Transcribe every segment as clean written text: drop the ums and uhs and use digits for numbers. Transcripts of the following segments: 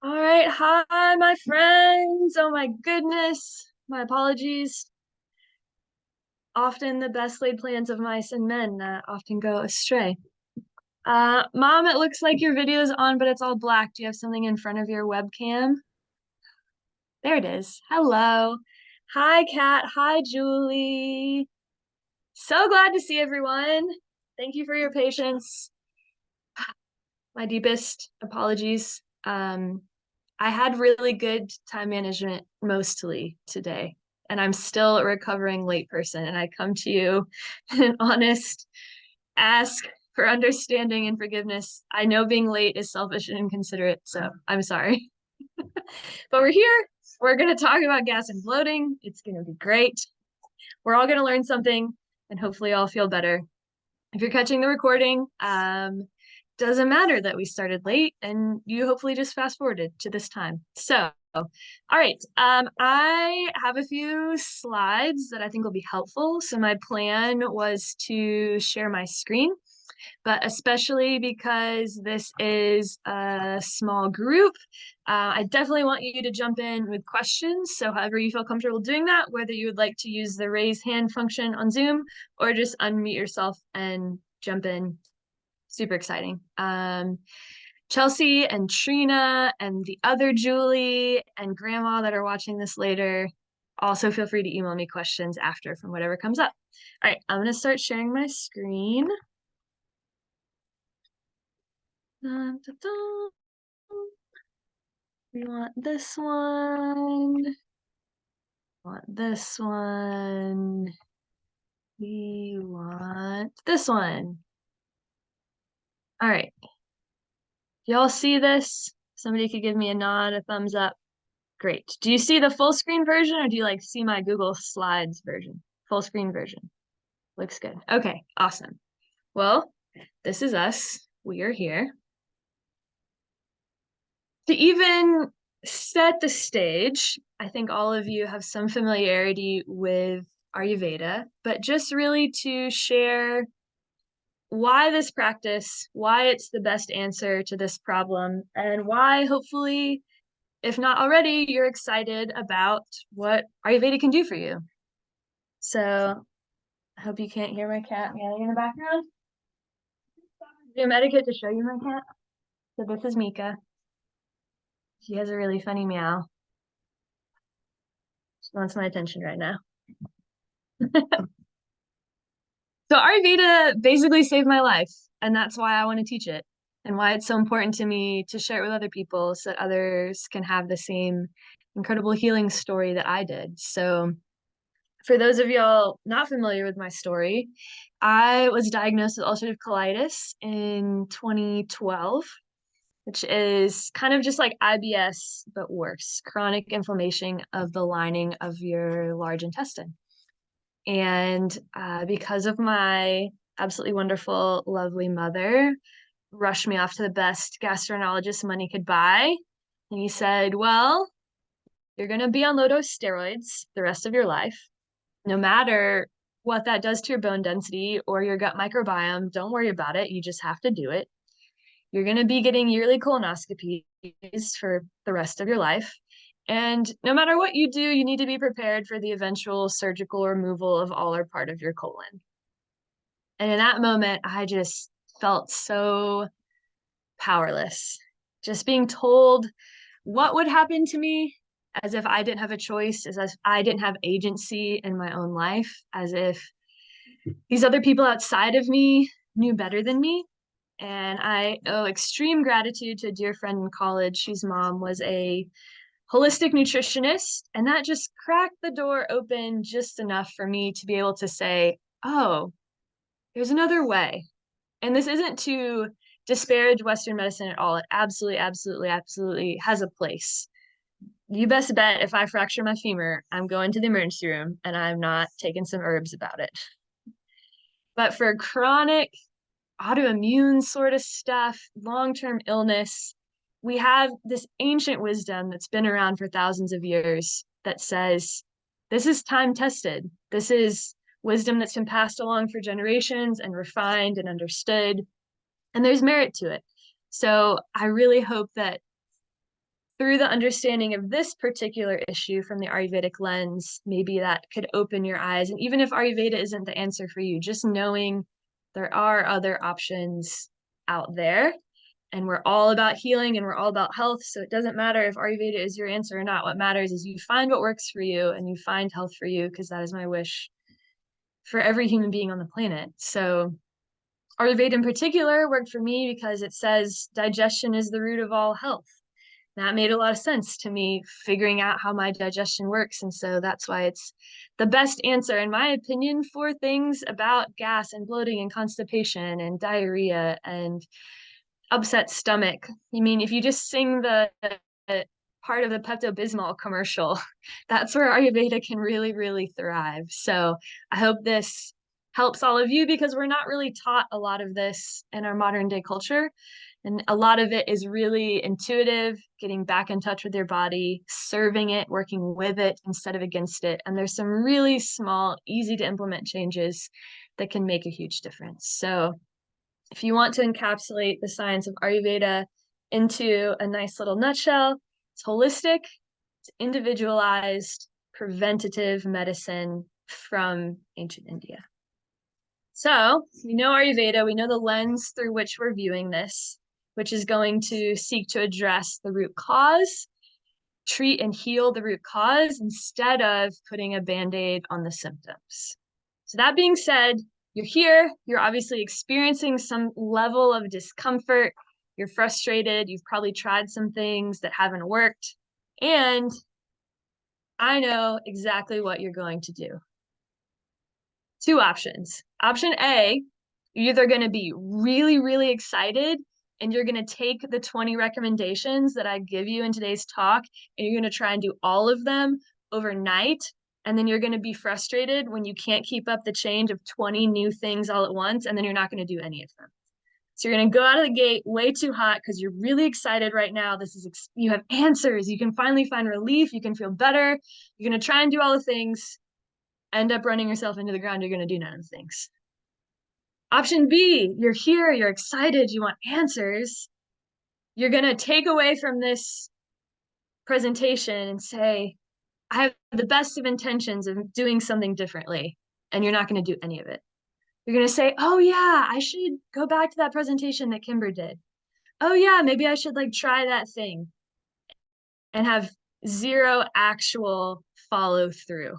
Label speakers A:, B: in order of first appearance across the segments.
A: All right, hi, my friends. Oh my goodness. My apologies. Often the best laid plans of mice and men often go astray. Mom, it looks like your video is on, but it's all black. Do you have something in front of your webcam? There it is. Hello. Hi, Kat. Hi, Julie. So glad to see everyone. Thank you for your patience. My deepest apologies. I had really good time management mostly today, and I'm still a recovering late person. And I come to you in an honest ask for understanding and forgiveness. I know being late is selfish and inconsiderate, so I'm sorry. But we're here. We're going to talk about gas and bloating. It's going to be great. We're all going to learn something and hopefully all feel better. If you're catching the recording, doesn't matter that we started late and you hopefully just fast forwarded to this time. So, all right, I have a few slides that I think will be helpful. So my plan was to share my screen, but especially because this is a small group, I definitely want you to jump in with questions. So however you feel comfortable doing that, whether you would like to use the raise hand function on Zoom or just unmute yourself and jump in. Super exciting. Chelsea and Trina and the other Julie and Grandma that are watching this later, also feel free to email me questions after from whatever comes up. All right, I'm going to start sharing my screen. Dun, dun, dun. We want this one. Want this one. We want this one. All right. Y'all see this? Somebody could give me a nod, a thumbs up. Great. Do you see the full screen version or do you like see my Google Slides version? Full screen version. Looks good. Okay, awesome. Well, this is us. We are here. To even set the stage, I think all of you have some familiarity with Ayurveda, but just really to share why this practice, why it's the best answer to this problem, and why hopefully, if not already, you're excited about what Ayurveda can do for you. So I hope you can't hear my cat meowing in the background. Zoom etiquette to show you my cat. So this is Mika. She has a really funny meow. She wants my attention right now. So Ayurveda basically saved my life, and that's why I want to teach it, and why it's so important to me to share it with other people so that others can have the same incredible healing story that I did. So for those of y'all not familiar with my story, I was diagnosed with ulcerative colitis in 2012, which is kind of just like IBS, but worse, chronic inflammation of the lining of your large intestine. And because of my absolutely wonderful, lovely mother, rushed me off to the best gastroenterologist money could buy. And he said, well, you're going to be on low-dose steroids the rest of your life. No matter what that does to your bone density or your gut microbiome, don't worry about it. You just have to do it. You're going to be getting yearly colonoscopies for the rest of your life. And no matter what you do, you need to be prepared for the eventual surgical removal of all or part of your colon. And in that moment, I just felt so powerless. Just being told what would happen to me as if I didn't have a choice, as if I didn't have agency in my own life, as if these other people outside of me knew better than me. And I owe extreme gratitude to a dear friend in college whose mom was a holistic nutritionist. And that just cracked the door open just enough for me to be able to say, oh, there's another way. And this isn't to disparage Western medicine at all. It absolutely, absolutely, absolutely has a place. You best bet if I fracture my femur, I'm going to the emergency room and I'm not taking some herbs about it. But for chronic autoimmune sort of stuff, long-term illness, we have this ancient wisdom that's been around for thousands of years that says, this is time tested. This is wisdom that's been passed along for generations and refined and understood, and there's merit to it. So I really hope that through the understanding of this particular issue from the Ayurvedic lens, maybe that could open your eyes. And even if Ayurveda isn't the answer for you, just knowing there are other options out there, and we're all about healing and we're all about health. So it doesn't matter if Ayurveda is your answer or not. What matters is you find what works for you and you find health for you, because that is my wish for every human being on the planet. So Ayurveda in particular worked for me because it says digestion is the root of all health. That made a lot of sense to me, figuring out how my digestion works. And so that's why it's the best answer, in my opinion, for things about gas and bloating and constipation and diarrhea and upset stomach. I mean, if you just sing the part of the Pepto-Bismol commercial, that's where Ayurveda can really, really thrive. So I hope this helps all of you, because we're not really taught a lot of this in our modern day culture. And a lot of it is really intuitive, getting back in touch with your body, serving it, working with it instead of against it. And there's some really small, easy to implement changes that can make a huge difference. So if you want to encapsulate the science of Ayurveda into a nice little nutshell, it's holistic, it's individualized, preventative medicine from ancient India. So we know Ayurveda, we know the lens through which we're viewing this, which is going to seek to address the root cause, treat and heal the root cause instead of putting a Band-Aid on the symptoms. So that being said, you're here, you're obviously experiencing some level of discomfort, you're frustrated, you've probably tried some things that haven't worked, and I know exactly what you're going to do. Two options. Option A, you're either going to be really, really excited and you're going to take the 20 recommendations that I give you in today's talk and you're going to try and do all of them overnight. And then you're going to be frustrated when you can't keep up the change of 20 new things all at once, and then you're not going to do any of them. So you're going to go out of the gate way too hot because you're really excited right now. You have answers. You can finally find relief. You can feel better. You're going to try and do all the things, end up running yourself into the ground. You're going to do none of the things. Option B, you're here, you're excited, you want answers. You're going to take away from this presentation and say, I have the best of intentions of doing something differently, and you're not going to do any of it. You're going to say, oh yeah, I should go back to that presentation that Kimber did. Oh yeah, maybe I should try that thing, and have zero actual follow through.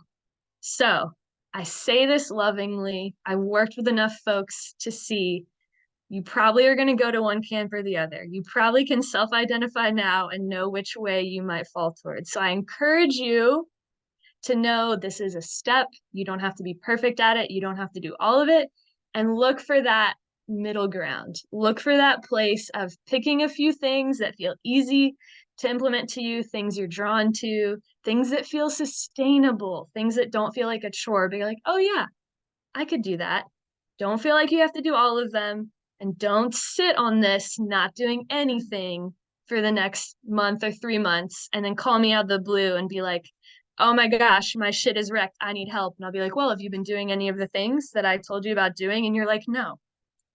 A: So I say this lovingly. I worked with enough folks to see you probably are going to go to one camp or the other. You probably can self-identify now and know which way you might fall towards. So I encourage you to know this is a step. You don't have to be perfect at it. You don't have to do all of it. And look for that middle ground. Look for that place of picking a few things that feel easy to implement to you, things you're drawn to, things that feel sustainable, things that don't feel like a chore, but you're like, oh yeah, I could do that. Don't feel like you have to do all of them. And don't sit on this not doing anything for the next month or 3 months and then call me out of the blue and be like, oh my gosh, my shit is wrecked. I need help. And I'll be like, well, have you been doing any of the things that I told you about doing? And you're like, no.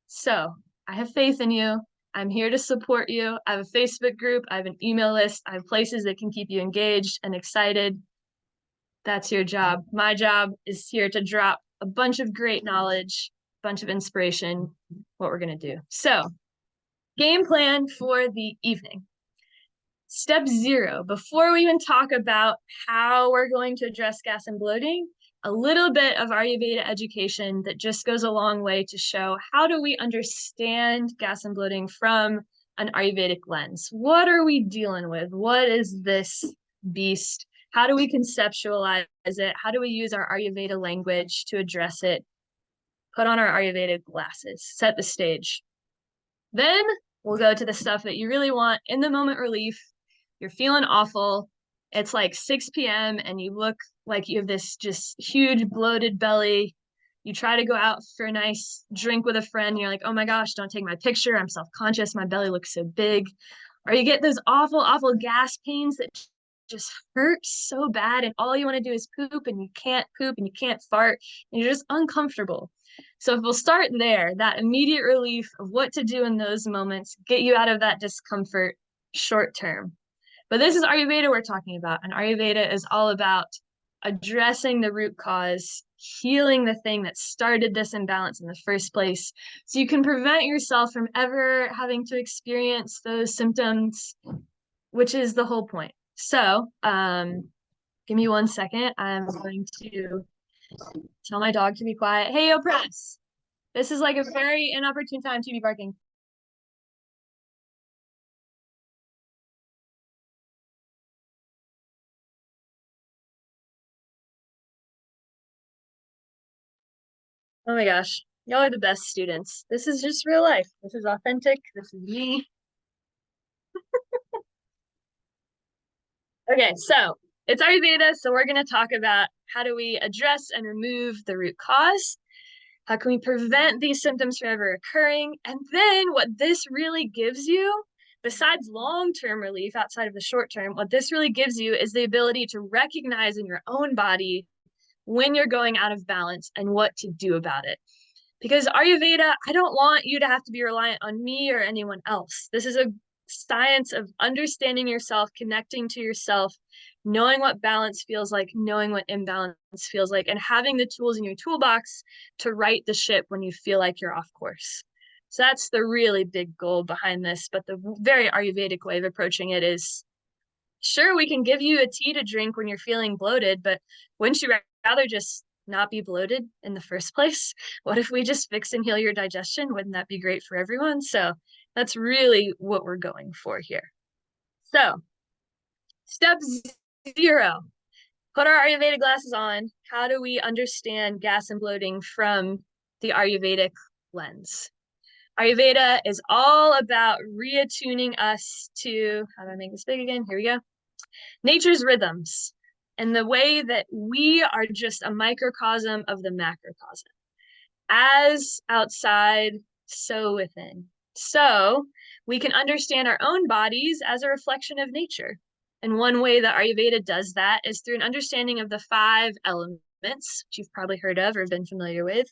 A: So I have faith in you. I'm here to support you. I have a Facebook group. I have an email list. I have places that can keep you engaged and excited. That's your job. My job is here to drop a bunch of great knowledge, a bunch of inspiration, what we're going to do. So, game plan for the evening. Step 0, before we even talk about how we're going to address gas and bloating, a little bit of Ayurveda education that just goes a long way to show how do we understand gas and bloating from an Ayurvedic lens. What are we dealing with? What is this beast? How do we conceptualize it? How do we use our Ayurveda language to address it? Put on our Ayurvedic glasses, set the stage. Then we'll go to the stuff that you really want in the moment relief. You're feeling awful. It's like 6 p.m. and you look like you have this just huge bloated belly. You try to go out for a nice drink with a friend. And you're like, oh my gosh, don't take my picture. I'm self-conscious. My belly looks so big. Or you get those awful, awful gas pains that just hurt so bad. And all you want to do is poop and you can't poop and you can't fart. And you're just uncomfortable. So if we'll start there, that immediate relief of what to do in those moments, get you out of that discomfort short term. But this is Ayurveda we're talking about, and Ayurveda is all about addressing the root cause, healing the thing that started this imbalance in the first place, so you can prevent yourself from ever having to experience those symptoms, which is the whole point. So, give me 1 second. I'm going to tell my dog to be quiet. Hey, yo, Press. This is like a very inopportune time to be barking. Oh my gosh. Y'all are the best students. This is just real life. This is authentic. This is me. Okay, so it's Ayurveda, so we're going to talk about how do we address and remove the root cause? How can we prevent these symptoms from ever occurring? And then what this really gives you, besides long-term relief outside of the short term, what this really gives you is the ability to recognize in your own body when you're going out of balance and what to do about it. Because Ayurveda, I don't want you to have to be reliant on me or anyone else. This is a science of understanding yourself, connecting to yourself, knowing what balance feels like, knowing what imbalance feels like, and having the tools in your toolbox to right the ship when you feel like you're off course. So that's the really big goal behind this. But the very Ayurvedic way of approaching it is, sure, we can give you a tea to drink when you're feeling bloated, but wouldn't you rather just not be bloated in the first place? What if we just fix and heal your digestion? Wouldn't that be great for everyone? So that's really what we're going for here. So, step 0, put our Ayurveda glasses on. How do we understand gas and bloating from the Ayurvedic lens? Ayurveda is all about reattuning us to, how do I make this big again? Here we go. Nature's rhythms, and the way that we are just a microcosm of the macrocosm. As outside, so within. So we can understand our own bodies as a reflection of nature. And one way that Ayurveda does that is through an understanding of the 5 elements, which you've probably heard of or been familiar with: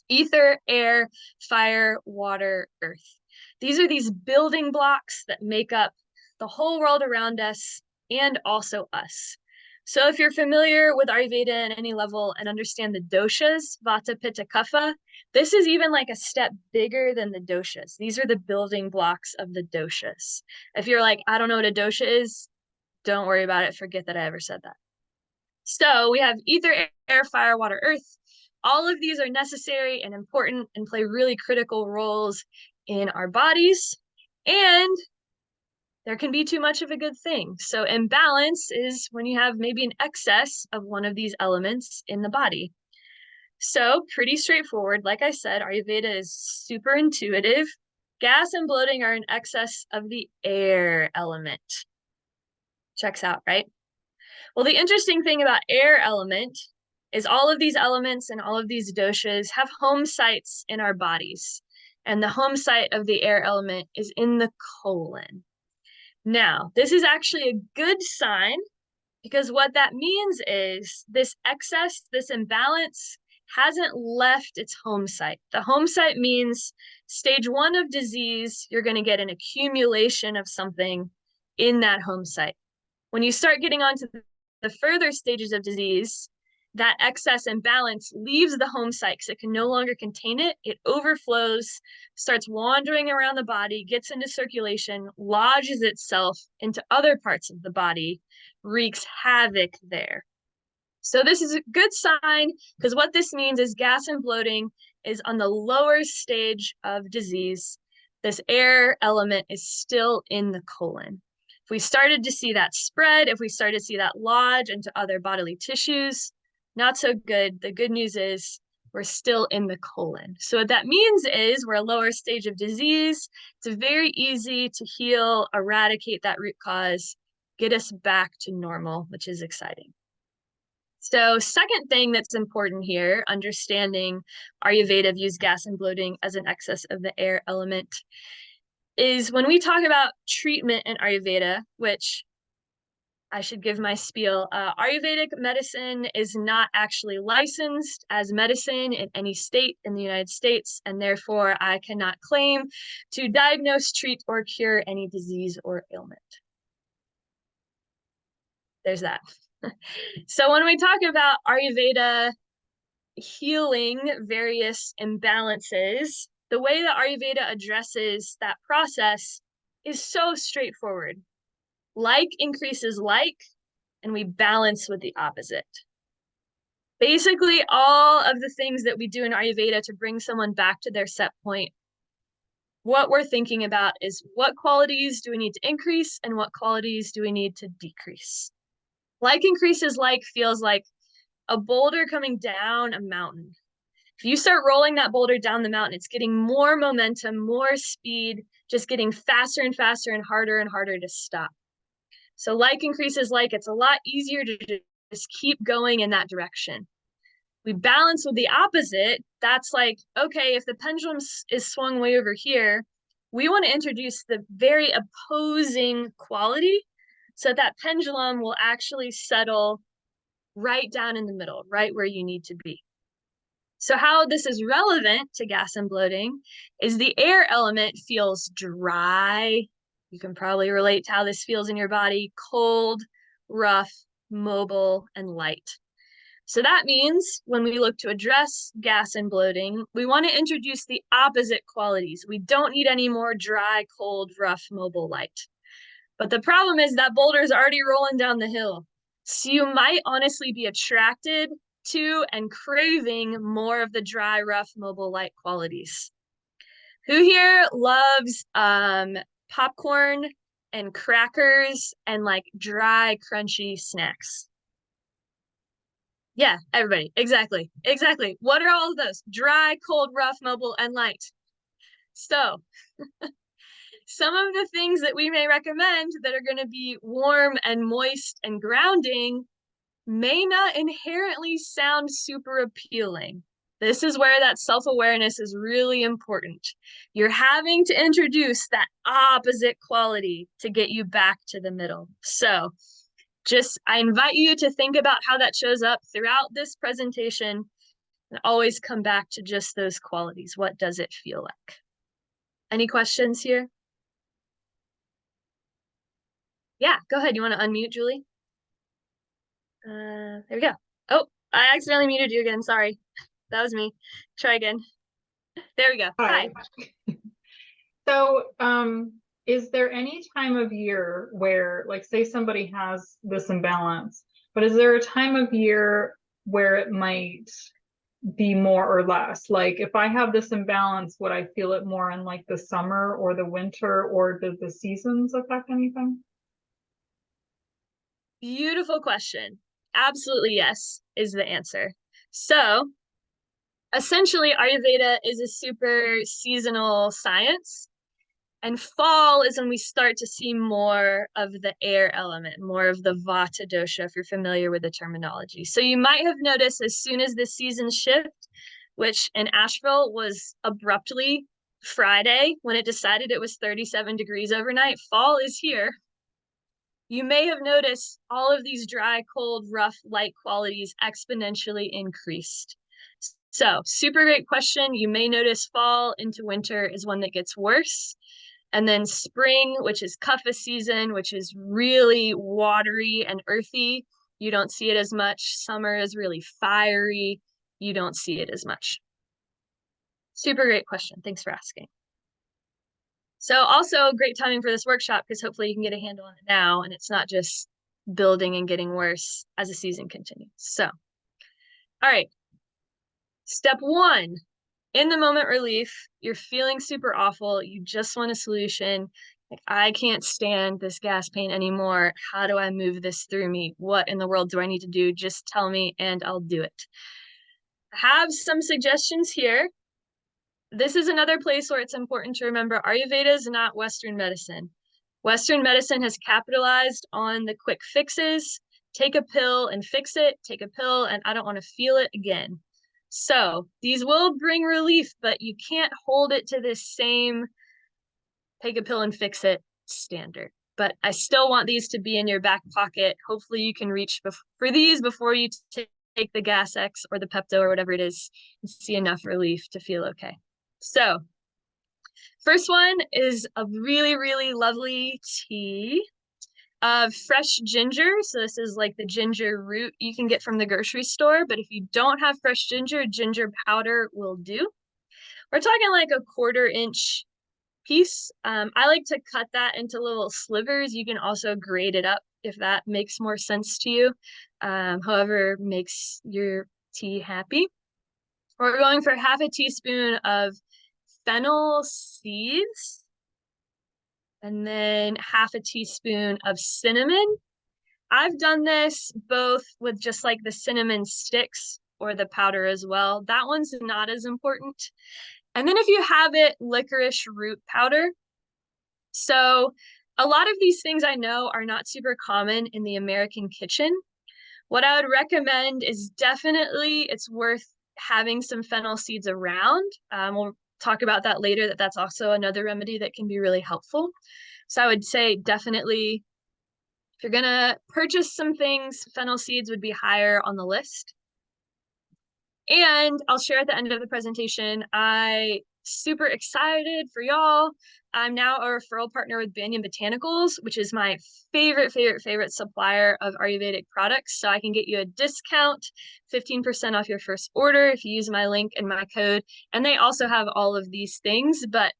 A: ether, air, fire, water, earth. These are these building blocks that make up the whole world around us and also us. So if you're familiar with Ayurveda at any level and understand the doshas, Vata, Pitta, Kapha, this is even like a step bigger than the doshas. These are the building blocks of the doshas. If you're like, I don't know what a dosha is, don't worry about it. Forget that I ever said that. So we have ether, air, fire, water, earth. All of these are necessary and important and play really critical roles in our bodies. And there can be too much of a good thing. So imbalance is when you have maybe an excess of one of these elements in the body. So pretty straightforward. Like I said, Ayurveda is super intuitive. Gas and bloating are in excess of the air element. Checks out, right? Well, the interesting thing about air element is all of these elements and all of these doshas have home sites in our bodies. And the home site of the air element is in the colon. Now, this is actually a good sign, because what that means is this excess, this imbalance hasn't left its home site. The home site means stage 1 of disease, you're going to get an accumulation of something in that home site. When you start getting onto the further stages of disease, that excess imbalance leaves the home site because it can no longer contain it. It overflows, starts wandering around the body, gets into circulation, lodges itself into other parts of the body, wreaks havoc there. So this is a good sign, because what this means is gas and bloating is on the lower stage of disease. This air element is still in the colon. If we started to see that spread, if we started to see that lodge into other bodily tissues, not so good. The good news is we're still in the colon. So what that means is we're a lower stage of disease. It's very easy to heal, eradicate that root cause, get us back to normal, which is exciting. So second thing that's important here, understanding Ayurveda views gas and bloating as an excess of the air element, is when we talk about treatment in Ayurveda, which I should give my spiel. Ayurvedic medicine is not actually licensed as medicine in any state in the United States, and therefore I cannot claim to diagnose, treat, or cure any disease or ailment. there's that. So when we talk about Ayurveda healing various imbalances, the way that Ayurveda addresses that process is so straightforward. Like increases like, and we balance with the opposite. Basically, all of the things that we do in Ayurveda to bring someone back to their set point, what we're thinking about is what qualities do we need to increase and what qualities do we need to decrease. Like increases like feels like a boulder coming down a mountain. If you start rolling that boulder down the mountain, it's getting more momentum, more speed, just getting faster and faster and harder to stop. So like increases like, it's a lot easier to just keep going in that direction. We balance with the opposite. That's like, okay, if the pendulum is swung way over here, we want to introduce the very opposing quality so that pendulum will actually settle right down in the middle, right where you need to be. So how this is relevant to gas and bloating is the air element feels dry. You can probably relate to how this feels in your body: cold, rough, mobile, and light. So that means when we look to address gas and bloating, we want to introduce the opposite qualities. We don't need any more dry, cold, rough, mobile, light. But the problem is that boulder is already rolling down the hill. So you might honestly be attracted to and craving more of the dry, rough, mobile, light qualities. Who here loves popcorn and crackers and like dry, crunchy snacks? Yeah, everybody. Exactly. Exactly. What are all of those? Dry, cold, rough, mobile, and light. So some of the things that we may recommend that are going to be warm and moist and grounding may not inherently sound super appealing. This is where that self-awareness is really important. You're having to introduce that opposite quality to get you back to the middle. So I invite you to think about how that shows up throughout this presentation and always come back to just those qualities. What does it feel like? Any questions here? Yeah, go ahead. You want to unmute, Julie? There we go. Oh, I accidentally muted you again. Sorry. That was me. Try again. There we go. Hi.
B: So, is there any time of year where, like, say somebody has this imbalance, but is there a time of year where it might be more or less? Like, if I have this imbalance, would I feel it more in like the summer or the winter, or does the seasons affect anything?
A: Beautiful question. Absolutely yes is the answer. So essentially, Ayurveda is a super seasonal science. And fall is when we start to see more of the air element, more of the Vata dosha, if you're familiar with the terminology. So you might have noticed as soon as the seasons shift, which in Asheville was abruptly Friday when it decided it was 37 degrees overnight, fall is here. You may have noticed all of these dry, cold, rough, light qualities exponentially increased. So, super great question. You may notice fall into winter is one that gets worse. And then spring, which is kapha season, which is really watery and earthy, you don't see it as much. Summer is really fiery. You don't see it as much. Super great question. Thanks for asking. So also great timing for this workshop because hopefully you can get a handle on it now and it's not just building and getting worse as the season continues. So, all right. Step one, in the moment relief, you're feeling super awful. You just want a solution. Like, I can't stand this gas pain anymore. How do I move this through me? What in the world do I need to do? Just tell me and I'll do it. I have some suggestions here. This is another place where it's important to remember Ayurveda is not Western medicine. Western medicine has capitalized on the quick fixes. Take a pill and fix it. Take a pill and I don't want to feel it again. So these will bring relief, but you can't hold it to this same take a pill and fix it standard. But I still want these to be in your back pocket. Hopefully you can reach for these before you take the Gas X or the Pepto or whatever it is and see enough relief to feel okay. So first one is a really, really lovely tea. of fresh ginger. So this is like the ginger root you can get from the grocery store, but if you don't have fresh ginger, ginger powder will do. We're talking like a 1/4 inch piece. I like to cut that into little slivers. You can also grate it up if that makes more sense to you. However makes your tea happy. We're going for 1/2 teaspoon of fennel seeds and then 1/2 teaspoon of cinnamon. I've done this both with just like the cinnamon sticks or the powder as well. That one's not as important. And then if you have it, licorice root powder. So a lot of these things I know are not super common in the American kitchen. What I would recommend is definitely it's worth having some fennel seeds around. We'll talk about that later, that's also another remedy that can be really helpful. So I would say definitely if you're gonna purchase some things, fennel seeds would be higher on the list. And I'll share at the end of the presentation, I super excited for y'all. I'm now a referral partner with Banyan Botanicals, which is my favorite supplier of Ayurvedic products. So I can get you a discount, 15% off your first order if you use my link and my code. And they also have all of these things, but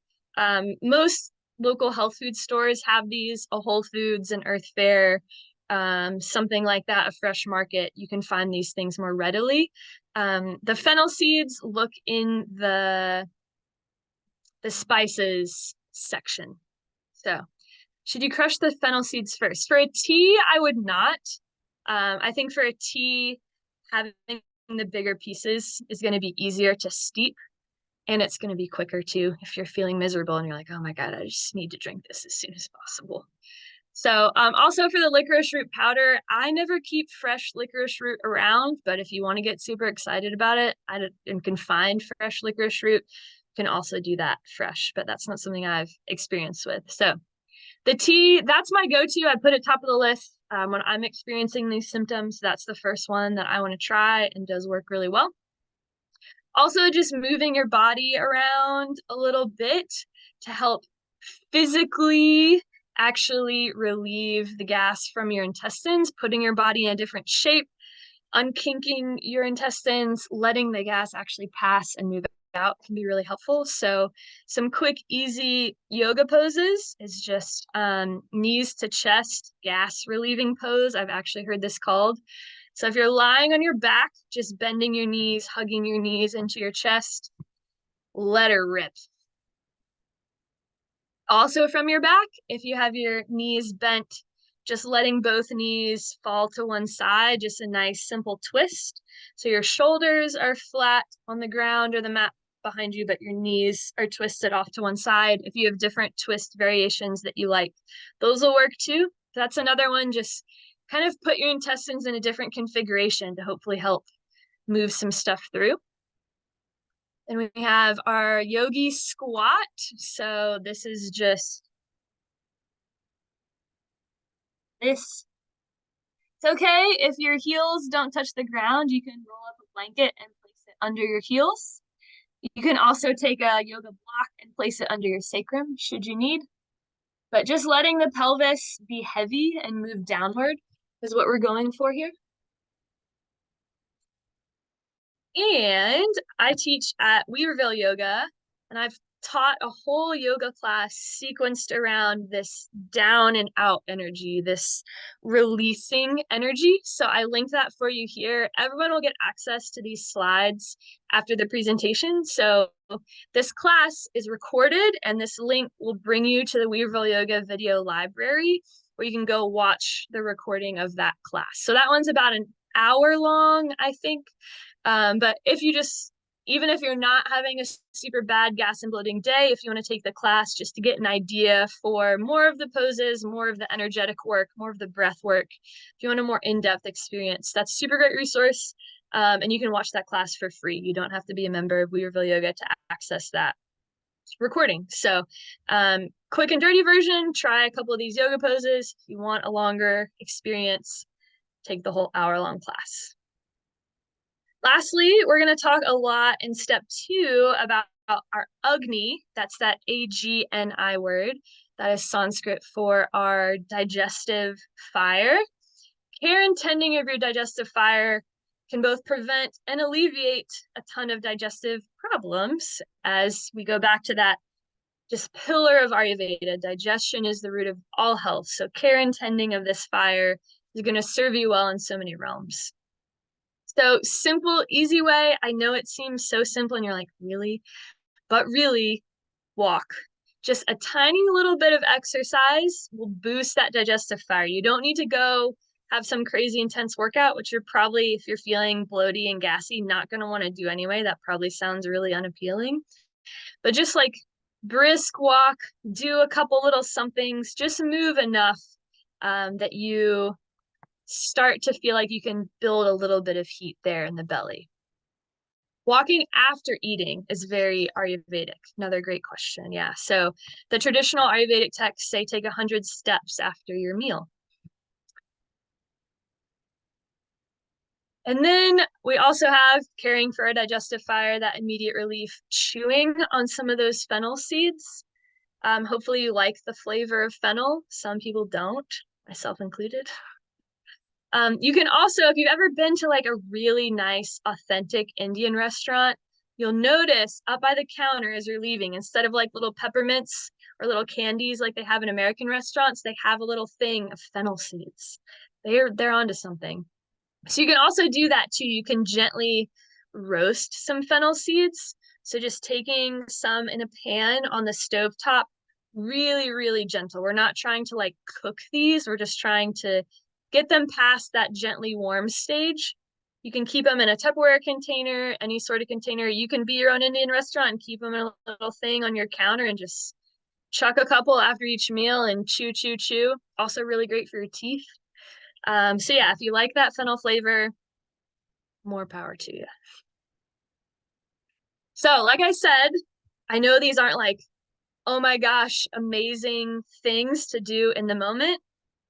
A: most local health food stores have these, a Whole Foods and Earth Fare, something like that, a Fresh Market. You can find these things more readily. The fennel seeds look in the spices section. So should you crush the fennel seeds first? For a tea, I would not. I think for a tea, having the bigger pieces is going to be easier to steep, and it's going to be quicker too if you're feeling miserable and you're like, oh my God, I just need to drink this as soon as possible. So also for the licorice root powder, I never keep fresh licorice root around, but if you want to get super excited about it and can find fresh licorice root, you can also do that fresh, but that's not something I've experienced with. So the tea, that's my go-to. I put it top of the list when I'm experiencing these symptoms. That's the first one that I want to try and does work really well. Also, just moving your body around a little bit to help physically actually relieve the gas from your intestines, putting your body in a different shape, unkinking your intestines, letting the gas actually pass and move out can be really helpful. So some quick, easy yoga poses is just knees to chest gas relieving pose. I've actually heard this called. So if you're lying on your back, just bending your knees, hugging your knees into your chest, let her rip. Also from your back, if you have your knees bent, just letting both knees fall to one side, just a nice simple twist. So your shoulders are flat on the ground or the mat behind you, but your knees are twisted off to one side. If you have different twist variations that you like, those will work too. That's another one, just kind of put your intestines in a different configuration to hopefully help move some stuff through. Then we have our yogi squat. So this is just this. It's okay if your heels don't touch the ground. You can roll up a blanket and place it under your heels. You can also take a yoga block and place it under your sacrum should you need. But just letting the pelvis be heavy and move downward is what we're going for here. And I teach at Weaverville Yoga, and I've taught a whole yoga class sequenced around this down and out energy, this releasing energy. So I linked that for you here. Everyone will get access to these slides after the presentation. So this class is recorded, and this link will bring you to the Weaverville Yoga video library where you can go watch the recording of that class. So that one's about an hour long, I think. But if you just, even if you're not having a super bad gas and bloating day, if you want to take the class just to get an idea for more of the poses, more of the energetic work, more of the breath work, if you want a more in-depth experience, that's a super great resource. And you can watch that class for free. You don't have to be a member of Weaverville Yoga to access that recording. So quick and dirty version, try a couple of these yoga poses. If you want a longer experience, take the whole hour-long class. Lastly, we're going to talk a lot in step 2 about our Agni, that's that Agni word. That is Sanskrit for our digestive fire. Care and tending of your digestive fire can both prevent and alleviate a ton of digestive problems. As we go back to that just pillar of Ayurveda, digestion is the root of all health. So care and tending of this fire is going to serve you well in so many realms. So simple, easy way. I know it seems so simple and you're like, really? But really, walk. Just a tiny little bit of exercise will boost that digestive fire. You don't need to go have some crazy intense workout, which you're probably, if you're feeling bloaty and gassy, not going to want to do anyway. That probably sounds really unappealing. But just like brisk walk, do a couple little somethings, just move enough that you start to feel like you can build a little bit of heat there in the belly. Walking after eating is very Ayurvedic. Another great question. Yeah. So the traditional Ayurvedic texts say take 100 steps after your meal. And then we also have, caring for a digestive fire, that immediate relief, chewing on some of those fennel seeds. Hopefully you like the flavor of fennel. Some people don't, myself included. You can also, if you've ever been to like a really nice, authentic Indian restaurant, you'll notice up by the counter as you're leaving, instead of like little peppermints or little candies like they have in American restaurants, they have a little thing of fennel seeds. They're onto something. So you can also do that too. You can gently roast some fennel seeds. So just taking some in a pan on the stove top, really, really gentle. We're not trying to like cook these. We're just trying to get them past that gently warm stage. You can keep them in a Tupperware container, any sort of container. You can be your own Indian restaurant and keep them in a little thing on your counter and just chuck a couple after each meal and chew, chew, chew. Also really great for your teeth. So yeah, if you like that fennel flavor, more power to you. So like I said, I know these aren't like, oh my gosh, amazing things to do in the moment,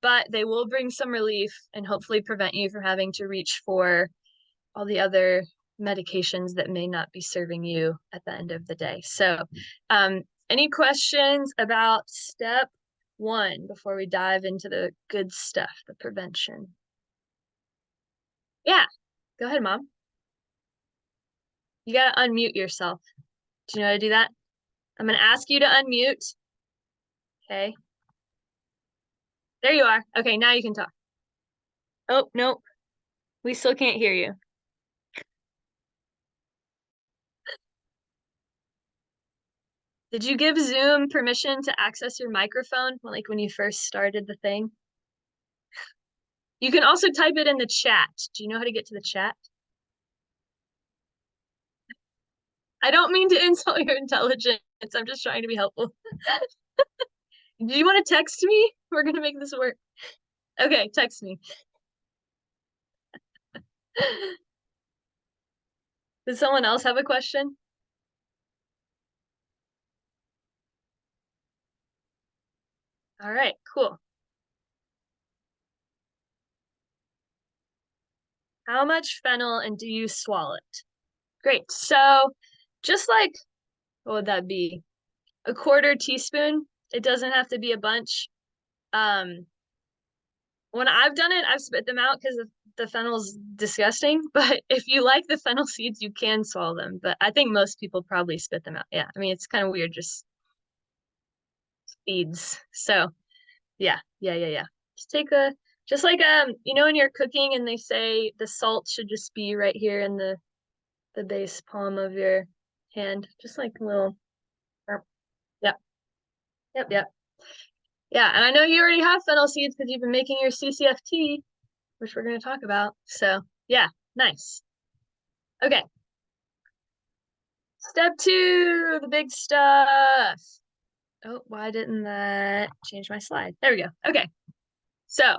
A: but they will bring some relief and hopefully prevent you from having to reach for all the other medications that may not be serving you at the end of the day. So any questions about step 1 before we dive into the good stuff, the prevention? Yeah, go ahead, Mom. You gotta unmute yourself. Do you know how to do that? I'm gonna ask you to unmute. Okay. There you are. Okay, now you can talk. Oh, nope. We still can't hear you. Did you give Zoom permission to access your microphone, like when you first started the thing? You can also type it in the chat. Do you know how to get to the chat? I don't mean to insult your intelligence. I'm just trying to be helpful. Do you want to text me? We're gonna make this work. Okay, text me. Does someone else have a question? All right, cool. How much fennel and do you swallow it? Great. So just like, what would that be? A quarter teaspoon. It doesn't have to be a bunch. When I've done it, I've spit them out because the fennel's disgusting. But if you like the fennel seeds, you can swallow them. But I think most people probably spit them out. Yeah, I mean, it's kind of weird, just seeds. So yeah. Just take just like when you're cooking and they say the salt should just be right here in the base palm of your hand, just like a little. Yep, yep. Yeah, and I know you already have fennel seeds because you've been making your CCFT, which we're going to talk about. So yeah, nice. Okay. Step 2, the big stuff. Oh, why didn't that change my slide? There we go. Okay. So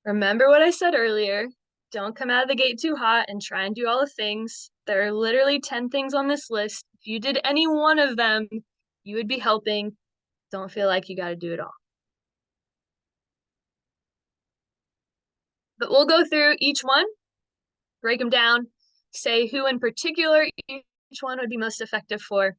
A: remember what I said earlier. Don't come out of the gate too hot and try and do all the things. There are literally 10 things on this list. If you did any one of them, you would be helping. Don't feel like you got to do it all. But we'll go through each one, break them down, say who in particular each one would be most effective for,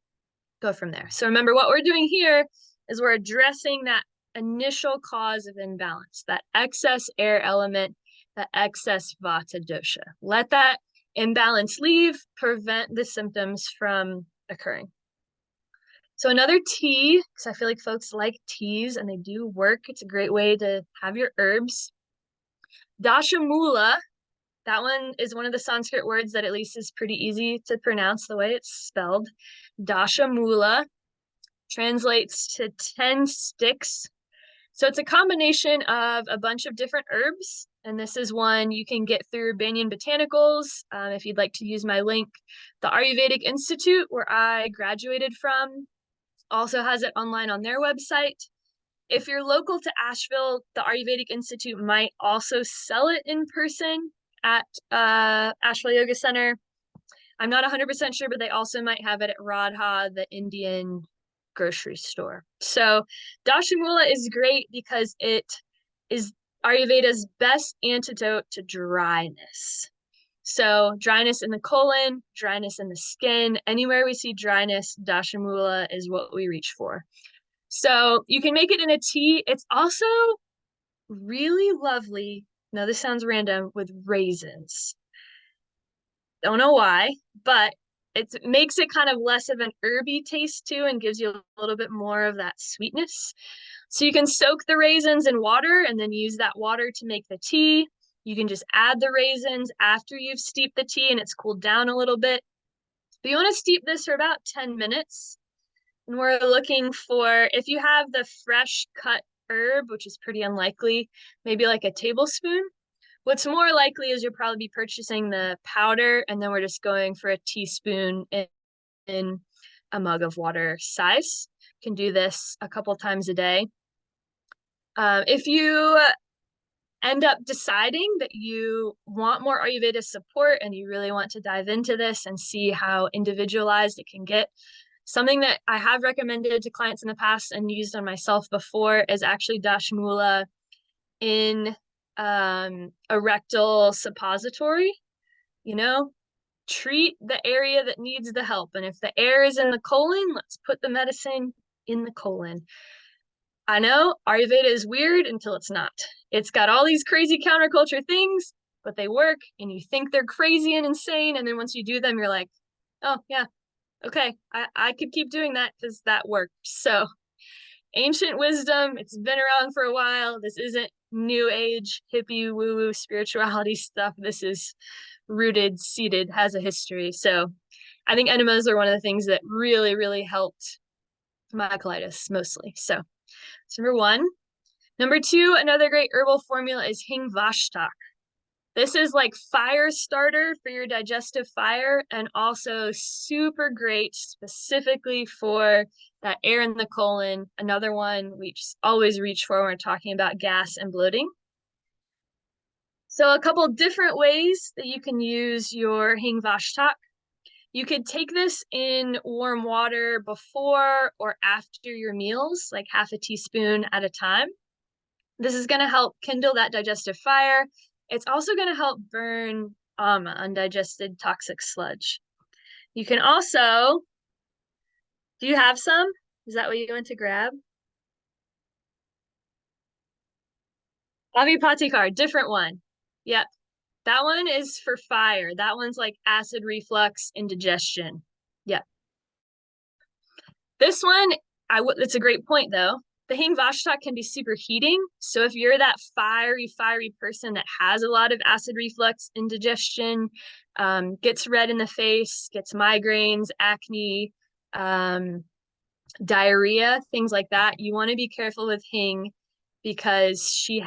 A: go from there. So remember what we're doing here is we're addressing that initial cause of imbalance, that excess air element, that excess vata dosha. Let that imbalance leave, prevent the symptoms from occurring. So another tea, because I feel like folks like teas and they do work. It's a great way to have your herbs. Dashamula, that one is one of the Sanskrit words that at least is pretty easy to pronounce the way it's spelled. Dashamula translates to 10 sticks. So it's a combination of a bunch of different herbs. And this is one you can get through Banyan Botanicals. If you'd like to use my link, the Ayurvedic Institute, where I graduated from, also has it online on their website. If you're local to Asheville, the Ayurvedic Institute might also sell it in person at Asheville Yoga Center. I'm not 100% sure, but they also might have it at Radha, the Indian grocery store. So Dashamula is great because it is Ayurveda's best antidote to dryness. So dryness in the colon, dryness in the skin, anywhere we see dryness, Dashamula is what we reach for. So you can make it in a tea. It's also really lovely. Now this sounds random with raisins. Don't know why, but it makes it kind of less of an herby taste too and gives you a little bit more of that sweetness. So you can soak the raisins in water and then use that water to make the tea. You can just add the raisins after you've steeped the tea and it's cooled down a little bit. But you want to steep this for about 10 minutes. And we're looking for, if you have the fresh cut herb, which is pretty unlikely, maybe like a tablespoon. What's more likely is you'll probably be purchasing the powder, and then we're just going for a teaspoon in a mug of water size. You can do this a couple times a day. If you end up deciding that you want more Ayurveda support and you really want to dive into this and see how individualized it can get, something that I have recommended to clients in the past and used on myself before is actually Dashamula in a rectal suppository. Treat the area that needs the help. And if the air is in the colon, let's put the medicine in the colon. I know Ayurveda is weird until it's not. It's got all these crazy counterculture things, but they work and you think they're crazy and insane. And then once you do them, you're like, oh, yeah, okay, I could keep doing that because that worked. So ancient wisdom, it's been around for a while. This isn't new age, hippie, woo-woo spirituality stuff. This is rooted, seated, has a history. So I think enemas are one of the things that really, really helped my colitis mostly. So that's number one. Number two, another great herbal formula is Hing Vashtak. This is like fire starter for your digestive fire and also super great specifically for that air in the colon. Another one we just always reach for when we're talking about gas and bloating. So a couple different ways that you can use your Hing Vashtak. You could take this in warm water before or after your meals, like half a teaspoon at a time. This is going to help kindle that digestive fire. It's also going to help burn undigested toxic sludge. You can also, do you have some? Is that what you went to grab? Avipatikar, different one. Yep. That one is for fire. That one's like acid reflux, indigestion. Yep. This one, it's a great point though. The Hing Vashtak can be super heating. So if you're that fiery person that has a lot of acid reflux, indigestion, gets red in the face, gets migraines, acne, diarrhea, things like that, you want to be careful with Hing because Hing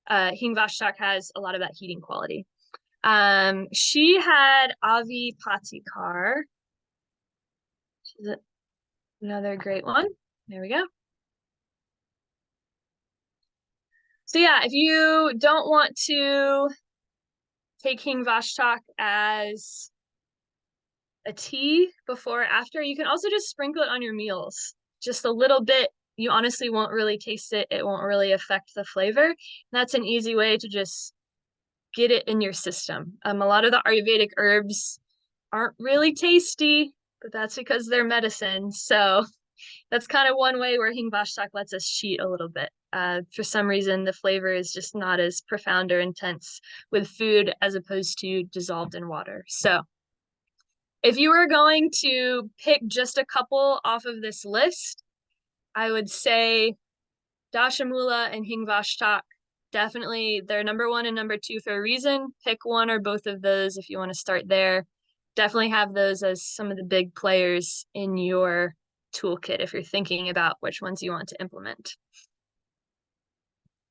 A: Vashtak has a lot of that heating quality. She had Avi Patikar. Another great one. There we go. So yeah, if you don't want to take Hing Vashtak as a tea before or after, you can also just sprinkle it on your meals. Just a little bit. You honestly won't really taste it. It won't really affect the flavor. And that's an easy way to just get it in your system. A lot of the Ayurvedic herbs aren't really tasty, but that's because they're medicine. So that's kind of one way where Hing Vashtak lets us cheat a little bit. For some reason, the flavor is just not as profound or intense with food as opposed to dissolved in water. So if you were going to pick just a couple off of this list, I would say Dashamula and Hing Vashtak. Definitely they're number one and number two for a reason. Pick one or both of those if you want to start there. Definitely have those as some of the big players in your toolkit if you're thinking about which ones you want to implement.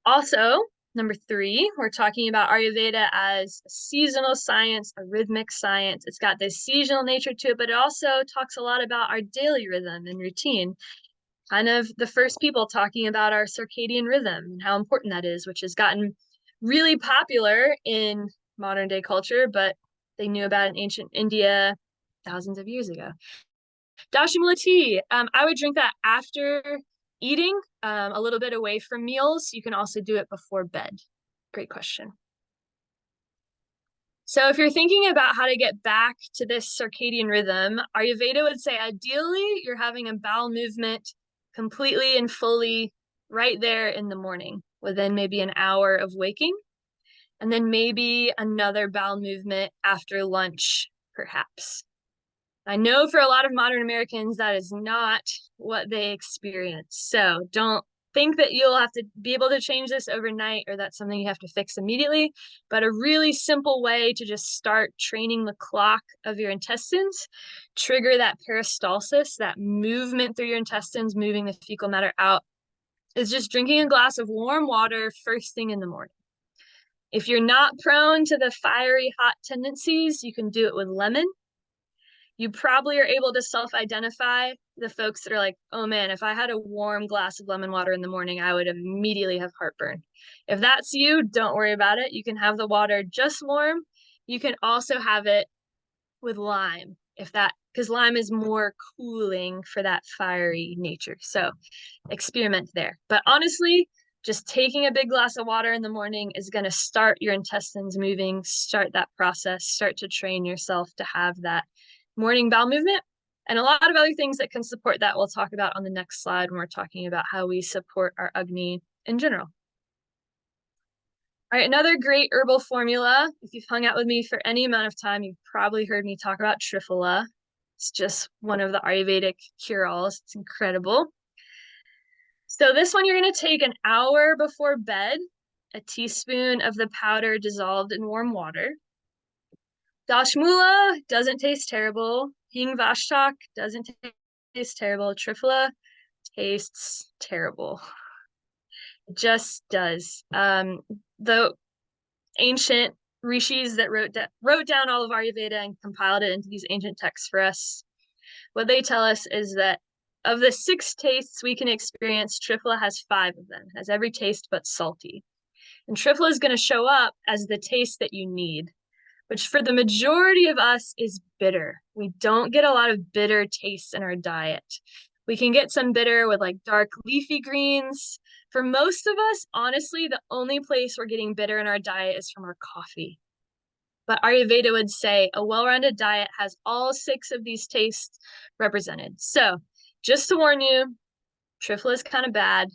A: Also, number three, we're talking about Ayurveda as a seasonal science, a rhythmic science. It's got this seasonal nature to it, but it also talks a lot about our daily rhythm and routine. Kind of the first people talking about our circadian rhythm and how important that is, which has gotten really popular in modern day culture, but they knew about in ancient India thousands of years ago. Dashamula tea. I would drink that after eating, a little bit away from meals. You can also do it before bed. Great question. So if you're thinking about how to get back to this circadian rhythm, Ayurveda would say ideally you're having a bowel movement completely and fully right there in the morning, within maybe an hour of waking, and then maybe another bowel movement after lunch, perhaps. I know for a lot of modern Americans, that is not what they experience. So don't think that you'll have to be able to change this overnight or that's something you have to fix immediately. But a really simple way to just start training the clock of your intestines, trigger that peristalsis, that movement through your intestines, moving the fecal matter out, is just drinking a glass of warm water first thing in the morning. If you're not prone to the fiery hot tendencies, you can do it with lemon. You probably are able to self-identify the folks that are like, oh man, if I had a warm glass of lemon water in the morning, I would immediately have heartburn. If that's you, don't worry about it. You can have the water just warm. You can also have it with lime, because lime is more cooling for that fiery nature. So experiment there. But honestly, just taking a big glass of water in the morning is going to start your intestines moving, start that process, start to train yourself to have that morning bowel movement, and a lot of other things that can support that we'll talk about on the next slide when we're talking about how we support our Agni in general. All right, another great herbal formula. If you've hung out with me for any amount of time, you've probably heard me talk about Triphala. It's just one of the Ayurvedic cure-alls. It's incredible. So this one you're going to take an hour before bed, a teaspoon of the powder dissolved in warm water. Dashmula doesn't taste terrible. Hing Vashtak doesn't taste terrible. Triphala tastes terrible. It just does. The ancient rishis that wrote down all of Ayurveda and compiled it into these ancient texts for us, what they tell us is that of the 6 tastes we can experience, Triphala has 5 of them, has every taste but salty. And Triphala is going to show up as the taste that you need, which for the majority of us is bitter. We don't get a lot of bitter tastes in our diet. We can get some bitter with like dark leafy greens. For most of us, honestly, the only place we're getting bitter in our diet is from our coffee. But Ayurveda would say a well-rounded diet has all 6 of these tastes represented. So just to warn you, Triphala is kind of bad.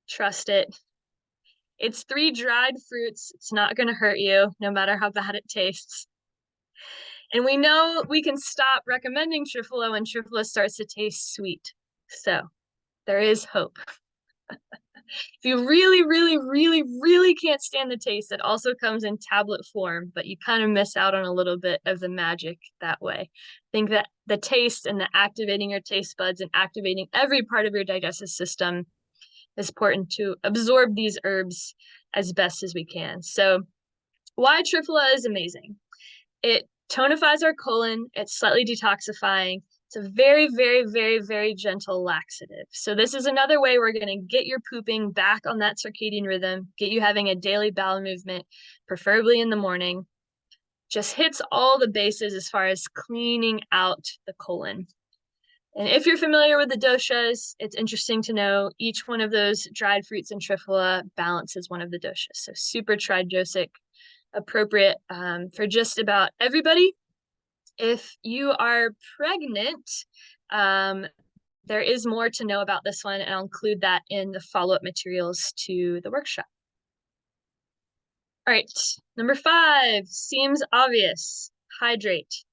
A: Trust it. It's 3 dried fruits. It's not going to hurt you, no matter how bad it tastes. And we know we can stop recommending Triphala when Triphala starts to taste sweet. So there is hope. If you really, really, really, really can't stand the taste, it also comes in tablet form, but you kind of miss out on a little bit of the magic that way. I think that the taste and the activating your taste buds and activating every part of your digestive system is important to absorb these herbs as best as we can. So why Triphala is amazing. It tonifies our colon. It's slightly detoxifying. It's a very, very, very, very gentle laxative. So this is another way we're going to get your pooping back on that circadian rhythm, get you having a daily bowel movement, preferably in the morning. Just hits all the bases as far as cleaning out the colon. And if you're familiar with the doshas, it's interesting to know each one of those dried fruits and Triphala balances one of the doshas. So super tridosic, appropriate for just about everybody. If you are pregnant, there is more to know about this one, and I'll include that in the follow-up materials to the workshop. All right, number 5 seems obvious. Hydrate.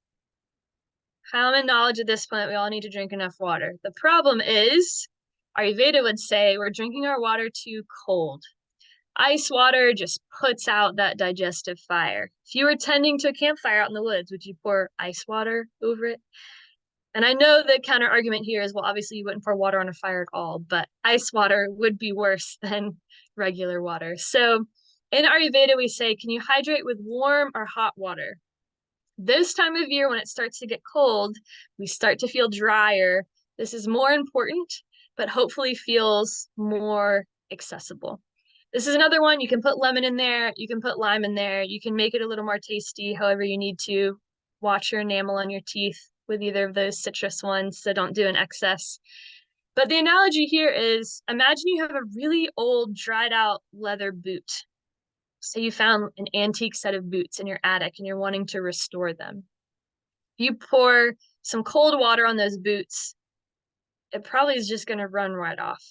A: Common knowledge at this point, we all need to drink enough water. The problem is, Ayurveda would say we're drinking our water too cold. Ice water just puts out that digestive fire. If you were tending to a campfire out in the woods, would you pour ice water over it? And I know the counter argument here is, well, obviously you wouldn't pour water on a fire at all, but ice water would be worse than regular water. So in Ayurveda, we say, can you hydrate with warm or hot water? This time of year, when it starts to get cold, we start to feel drier. This is more important, but hopefully feels more accessible. This is another one. You can put lemon in there. You can put lime in there. You can make it a little more tasty, however you need to. Watch your enamel on your teeth with either of those citrus ones, so don't do an excess. But the analogy here is, imagine you have a really old, dried out leather boot. Say you found an antique set of boots in your attic and you're wanting to restore them. If you pour some cold water on those boots, it probably is just going to run right off.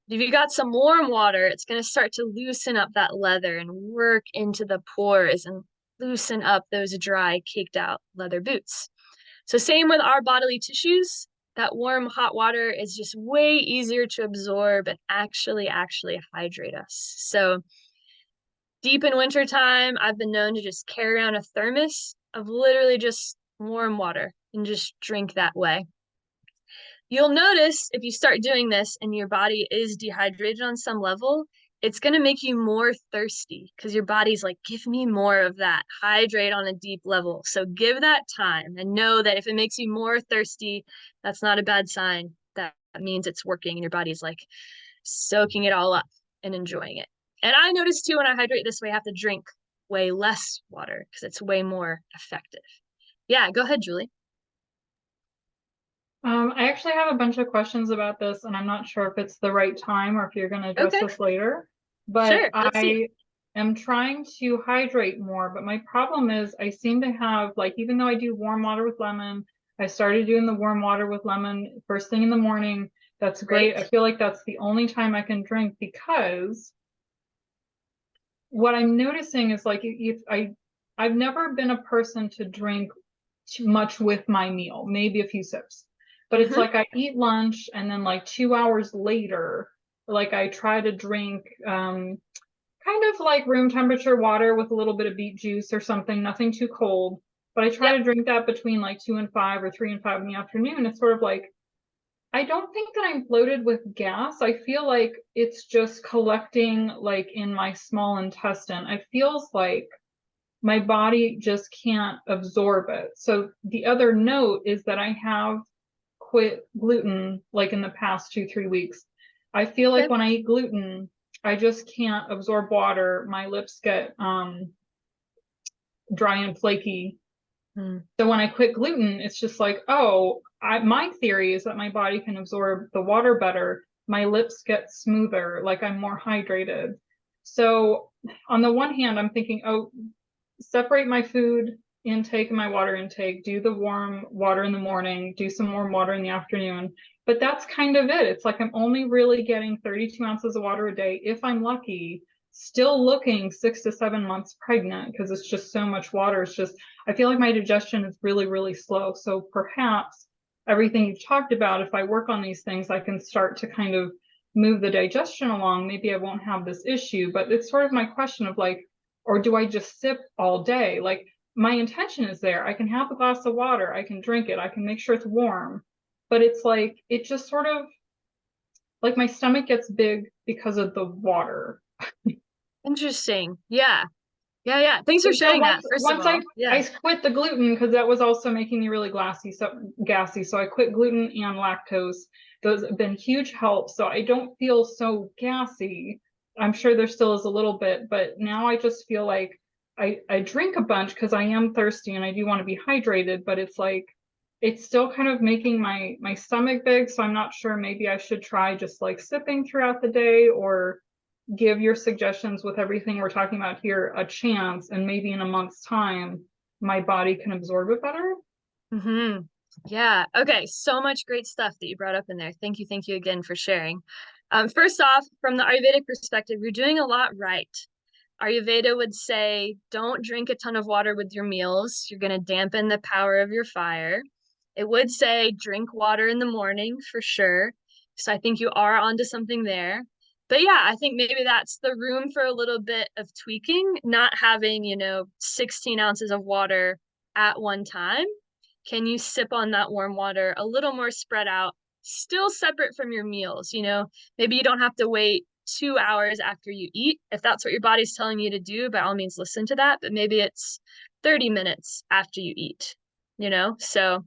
A: If you got some warm water, it's going to start to loosen up that leather and work into the pores and loosen up those dry, caked out leather boots. So same with our bodily tissues. That warm, hot water is just way easier to absorb and actually hydrate us. So deep in wintertime, I've been known to just carry around a thermos of literally just warm water and just drink that way. You'll notice if you start doing this and your body is dehydrated on some level, it's going to make you more thirsty because your body's like, give me more of that. Hydrate on a deep level. So give that time and know that if it makes you more thirsty, that's not a bad sign. That means it's working and your body's like soaking it all up and enjoying it. And I notice too, when I hydrate this way, I have to drink way less water because it's way more effective. Yeah, go ahead, Julie.
B: I actually have a bunch of questions about this, and I'm not sure if it's the right time or if you're going to address
A: Okay,
B: this later. But
A: sure. Let's see.
B: I am trying to hydrate more, but my problem is I seem to have, like, even though I do warm water with lemon, I started doing the warm water with lemon first thing in the morning. That's great.
A: Great.
B: I feel like that's the only time I can drink because what I'm noticing is like if I've never been a person to drink too much with my meal, maybe a few sips. But it's
A: Mm-hmm.
B: like I eat lunch and then like 2 hours later, like I try to drink kind of like room temperature water with a little bit of beet juice or something, nothing too cold. But I try
A: Yep.
B: to drink that between like 2 and 5 or 3 and 5 in the afternoon. It's sort of like I don't think that I'm bloated with gas. I feel like it's just collecting like in my small intestine. It feels like my body just can't absorb it. So the other note is that I have quit gluten like in the past 2, 3 weeks. I feel like
A: Okay.
B: when I eat gluten, I just can't absorb water. My lips get dry and flaky.
A: Mm.
B: So when I quit gluten, it's just like, oh, my theory is that my body can absorb the water better. My lips get smoother, like I'm more hydrated. So on the one hand, I'm thinking, oh, separate my food intake and my water intake, do the warm water in the morning, do some warm water in the afternoon. But that's kind of it. It's like I'm only really getting 32 ounces of water a day, if I'm lucky, still looking 6 to 7 months pregnant because it's just so much water. It's just, I feel like my digestion is really, really slow. So perhaps everything you've talked about, if I work on these things, I can start to kind of move the digestion along. Maybe I won't have this issue, but it's sort of my question of like, or do I just sip all day? Like my intention is there. I can have a glass of water, I can drink it, I can make sure it's warm, but it's like it just sort of like my stomach gets big because of the water.
A: Interesting. Yeah. Yeah, yeah. Thanks for
B: So
A: sharing
B: once
A: that, first of
B: once I
A: all. Yeah.
B: I quit the gluten because that was also making me really gassy. So I quit gluten and lactose. Those have been huge helps. So I don't feel so gassy. I'm sure there still is a little bit, but now I just feel like I drink a bunch because I am thirsty and I do want to be hydrated, but it's like it's still kind of making my stomach big. So I'm not sure, maybe I should try just like sipping throughout the day or give your suggestions with everything we're talking about here a chance, and maybe in a month's time my body can absorb it better.
A: Mm-hmm. Yeah. Okay. So much great stuff that you brought up in there. Thank you. Thank you again for sharing. First off, from the Ayurvedic perspective, you're doing a lot right. Ayurveda would say, don't drink a ton of water with your meals. You're going to dampen the power of your fire. It would say, drink water in the morning for sure. So I think you are onto something there. But yeah, I think maybe that's the room for a little bit of tweaking, not having, 16 ounces of water at one time. Can you sip on that warm water a little more spread out, still separate from your meals? Maybe you don't have to wait 2 hours after you eat. If that's what your body's telling you to do, by all means, listen to that. But maybe it's 30 minutes after you eat. So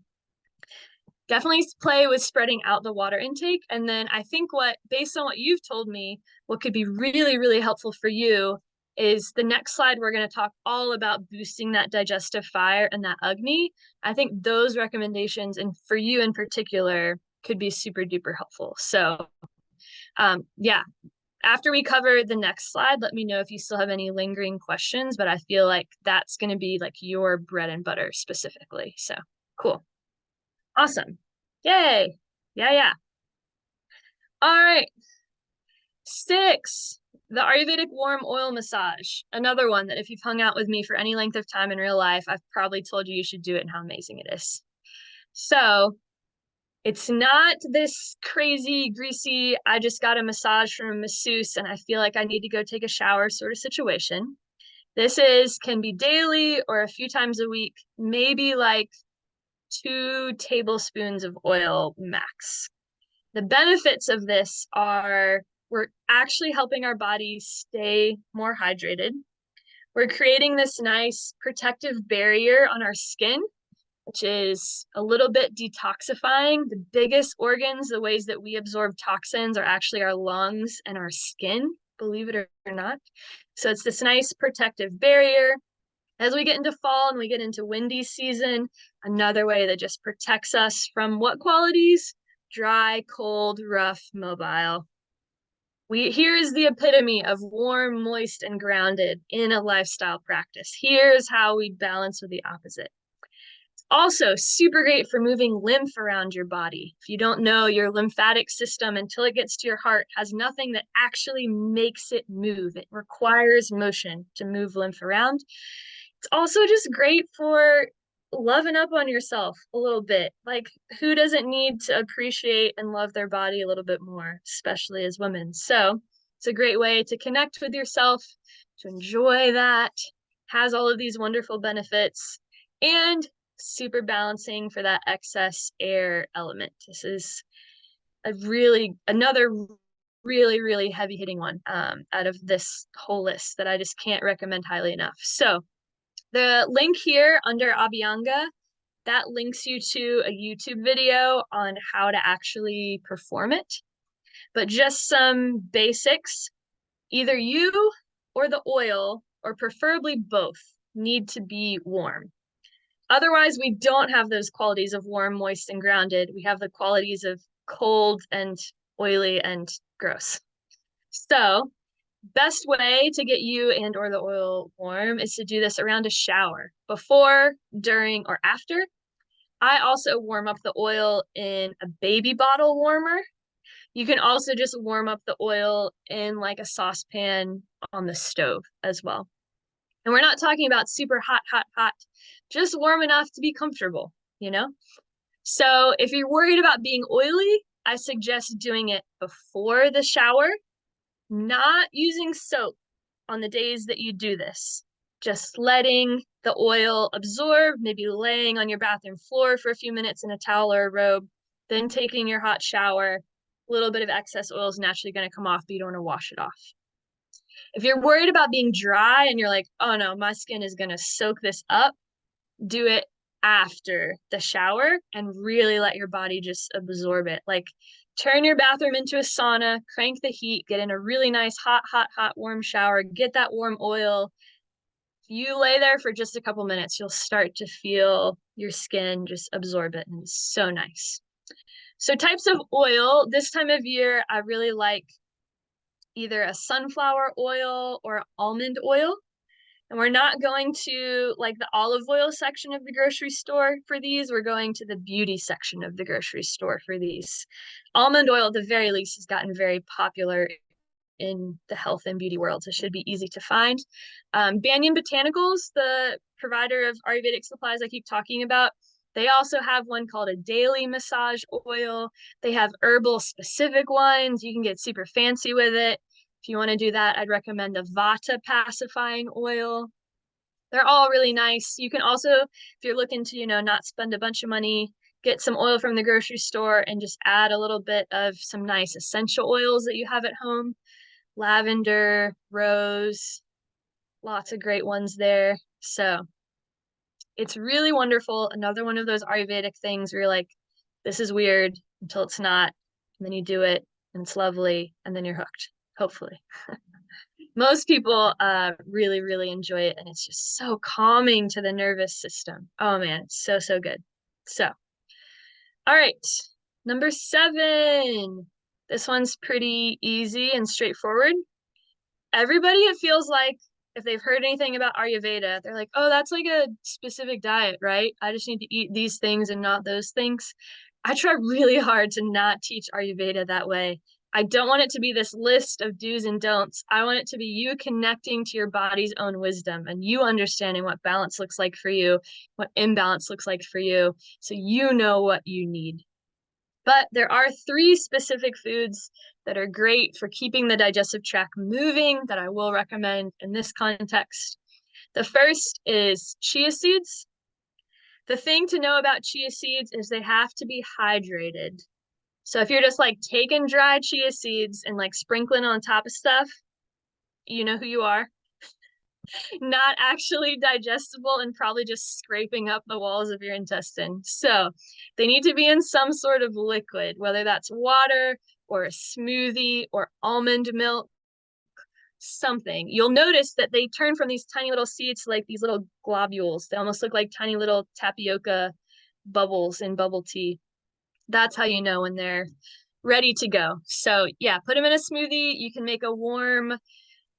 A: definitely play with spreading out the water intake. And then I think based on what you've told me, what could be really, really helpful for you is the next slide. We're going to talk all about boosting that digestive fire and that Agni. I think those recommendations, and for you in particular, could be super duper helpful. So, yeah, after we cover the next slide, let me know if you still have any lingering questions, but I feel like that's going to be like your bread and butter specifically. So, cool. Awesome. Yay. Yeah, yeah. All right. 6, the Ayurvedic warm oil massage. Another one that if you've hung out with me for any length of time in real life, I've probably told you should do it and how amazing it is. So it's not this crazy, greasy, I just got a massage from a masseuse and I feel like I need to go take a shower sort of situation. Can be daily or a few times a week, maybe like 2 tablespoons of oil max. The benefits of this are we're actually helping our body stay more hydrated. We're creating this nice protective barrier on our skin, which is a little bit detoxifying. The biggest organs, the ways that we absorb toxins, are actually our lungs and our skin, believe it or not. So it's this nice protective barrier. As we get into fall and we get into windy season, another way that just protects us from what qualities? Dry, cold, rough, mobile. Here's the epitome of warm, moist, and grounded in a lifestyle practice. Here's how we balance with the opposite. Also, super great for moving lymph around your body. If you don't know, your lymphatic system, until it gets to your heart, has nothing that actually makes it move. It requires motion to move lymph around. It's also just great for loving up on yourself a little bit. Like, who doesn't need to appreciate and love their body a little bit more, especially as women? So, it's a great way to connect with yourself, to enjoy that, has all of these wonderful benefits, and super balancing for that excess air element. This is another really, really heavy hitting one out of this whole list that I just can't recommend highly enough. So, the link here under Abhyanga, that links you to a YouTube video on how to actually perform it. But just some basics, either you or the oil, or preferably both, need to be warm. Otherwise, we don't have those qualities of warm, moist, and grounded. We have the qualities of cold and oily and gross. So best way to get you and or the oil warm is to do this around a shower, before, during, or after. I also warm up the oil in a baby bottle warmer. You can also just warm up the oil in like a saucepan on the stove as well. And we're not talking about super hot, hot, hot, just warm enough to be comfortable. So if you're worried about being oily, I suggest doing it before the shower, not using soap on the days that you do this. Just letting the oil absorb, maybe laying on your bathroom floor for a few minutes in a towel or a robe, then taking your hot shower. A little bit of excess oil is naturally going to come off, but you don't want to wash it off. If you're worried about being dry and you're like, oh no, my skin is going to soak this up, do it after the shower and really let your body just absorb it. Like, turn your bathroom into a sauna, crank the heat, get in a really nice hot, hot, hot, warm shower, get that warm oil. You lay there for just a couple minutes, you'll start to feel your skin just absorb it, and it's so nice. So types of oil, this time of year, I really like either a sunflower oil or almond oil. And we're not going to like the olive oil section of the grocery store for these. We're going to the beauty section of the grocery store for these. Almond oil, at the very least, has gotten very popular in the health and beauty world, so it should be easy to find. Banyan Botanicals, the provider of Ayurvedic supplies I keep talking about, they also have one called a daily massage oil. They have herbal specific ones. You can get super fancy with it. If you want to do that, I'd recommend a Vata pacifying oil. They're all really nice. You can also, if you're looking to, not spend a bunch of money, get some oil from the grocery store and just add a little bit of some nice essential oils that you have at home. Lavender, rose, lots of great ones there. So it's really wonderful. Another one of those Ayurvedic things where you're like, this is weird until it's not. And then you do it and it's lovely. And then you're hooked, hopefully. Most people really, really enjoy it. And it's just so calming to the nervous system. Oh man, it's so, so good. So, all right. Number 7. This one's pretty easy and straightforward. Everybody, it feels like, if they've heard anything about Ayurveda, they're like, oh, that's like a specific diet, right? I just need to eat these things and not those things. I try really hard to not teach Ayurveda that way. I don't want it to be this list of do's and don'ts. I want it to be you connecting to your body's own wisdom and you understanding what balance looks like for you, what imbalance looks like for you, so you know what you need. But there are 3 specific foods that are great for keeping the digestive tract moving that I will recommend in this context. The first is chia seeds. The thing to know about chia seeds is they have to be hydrated. So if you're just like taking dry chia seeds and like sprinkling on top of stuff, you know who you are. Not actually digestible and probably just scraping up the walls of your intestine. So they need to be in some sort of liquid, whether that's water or a smoothie or almond milk, something. You'll notice that they turn from these tiny little seeds to like these little globules. They almost look like tiny little tapioca bubbles in bubble tea. That's how you know when they're ready to go. So yeah, put them in a smoothie. You can make a warm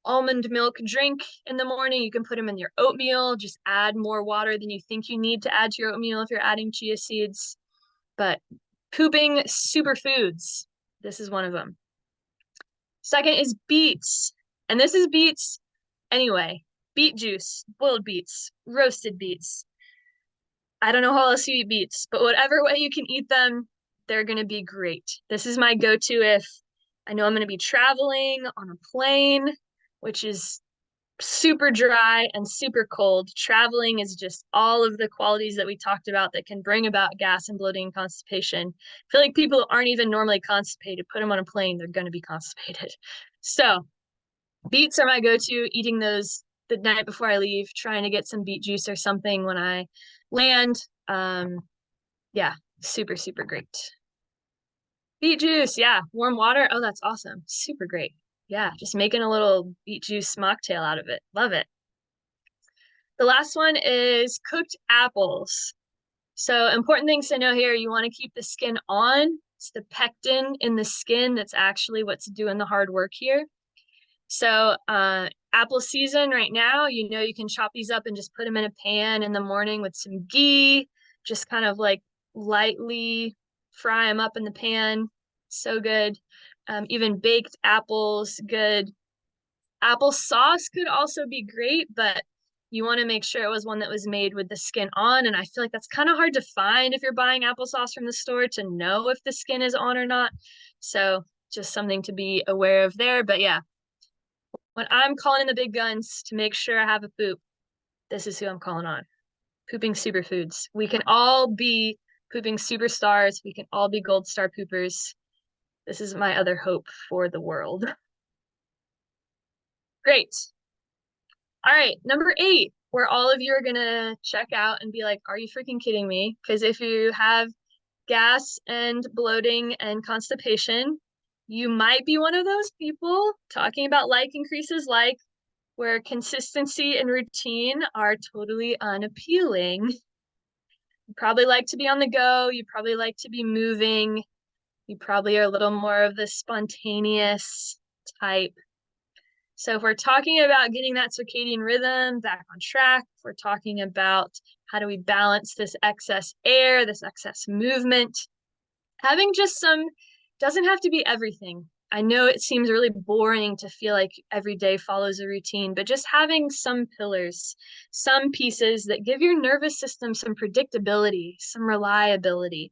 A: almond milk drink in the morning. You can put them in your oatmeal. Just add more water than you think you need to add to your oatmeal if you're adding chia seeds. But pooping superfoods, this is one of them. Second is beets. And this is beets anyway. Beet juice, boiled beets, roasted beets. I don't know how else you eat beets, but whatever way you can eat them, they're going to be great. This is my go-to if I know I'm going to be traveling on a plane, which is super dry and super cold. Traveling is just all of the qualities that we talked about that can bring about gas and bloating and constipation. I feel like people who aren't even normally constipated, put them on a plane, they're going to be constipated. So beets are my go-to, eating those the night before I leave, trying to get some beet juice or something when I land. Yeah, super, super great. Beet juice, yeah. Warm water. Oh, that's awesome. Super great. Yeah, just making a little beet juice mocktail out of it. Love it. The last one is cooked apples. So important things to know here, you want to keep the skin on. It's the pectin in the skin that's actually what's doing the hard work here. So apple season right now, you can chop these up and just put them in a pan in the morning with some ghee, just kind of like lightly fry them up in the pan. So good. Even baked apples, good. Apple sauce could also be great, but you want to make sure it was one that was made with the skin on. And I feel like that's kind of hard to find if you're buying applesauce from the store to know if the skin is on or not. So just something to be aware of there. But yeah, when I'm calling in the big guns to make sure I have a poop, this is who I'm calling on. Pooping superfoods. We can all be pooping superstars. We can all be gold star poopers. This is my other hope for the world. Great. All right, number 8, where all of you are gonna check out and be like, are you freaking kidding me? Because if you have gas and bloating and constipation, you might be one of those people talking about like increases like where consistency and routine are totally unappealing. You probably like to be on the go, you probably like to be moving, you probably are a little more of the spontaneous type. So if we're talking about getting that circadian rhythm back on track, if we're talking about how do we balance this excess air, this excess movement, having just some doesn't have to be everything. I know it seems really boring to feel like every day follows a routine, but just having some pillars, some pieces that give your nervous system some predictability, some reliability.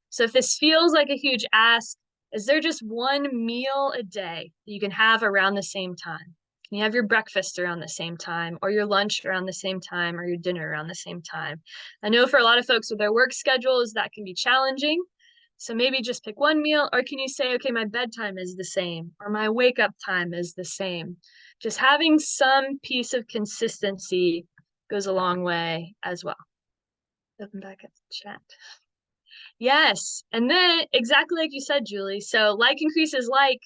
A: So if this feels like a huge ask, is there just one meal a day that you can have around the same time? Can you have your breakfast around the same time, or your lunch around the same time, or your dinner around the same time? I know for a lot of folks with their work schedules, that can be challenging. So maybe just pick one meal, or can you say, okay, my bedtime is the same, or my wake up time is the same? Just having some piece of consistency goes a long way as well. Open back up the chat. Yes. And then exactly like you said, Julie. So like increases like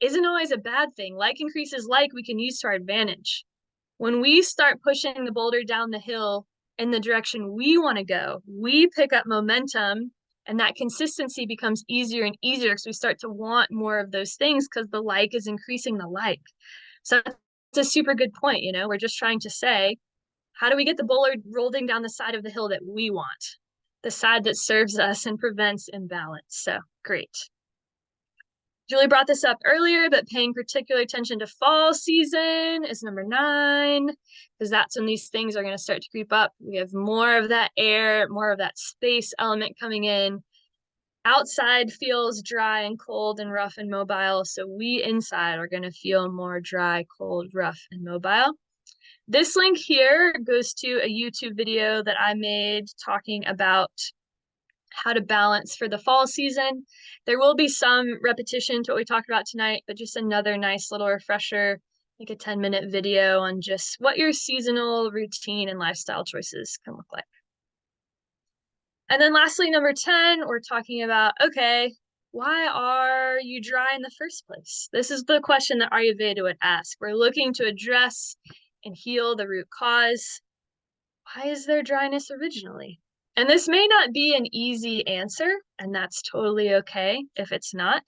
A: isn't always a bad thing. Like increases like we can use to our advantage. When we start pushing the boulder down the hill in the direction we want to go, we pick up momentum and that consistency becomes easier and easier because we start to want more of those things because the like is increasing the like. So it's a super good point. We're just trying to say, how do we get the boulder rolling down the side of the hill that we want? The side that serves us and prevents imbalance. So great. Julie brought this up earlier, but paying particular attention to fall season is number 9, because that's when these things are going to start to creep up. We have more of that air, more of that space element coming in. Outside feels dry and cold and rough and mobile, so we inside are going to feel more dry, cold, rough, and mobile. This link here goes to a YouTube video that I made talking about how to balance for the fall season. There will be some repetition to what we talked about tonight, but just another nice little refresher, like a 10-minute video on just what your seasonal routine and lifestyle choices can look like. And then lastly, number 10, we're talking about, okay, why are you dry in the first place? This is the question that Ayurveda would ask. We're looking to address and heal the root cause. Why is there dryness originally? And this may not be an easy answer, and that's totally okay if it's not,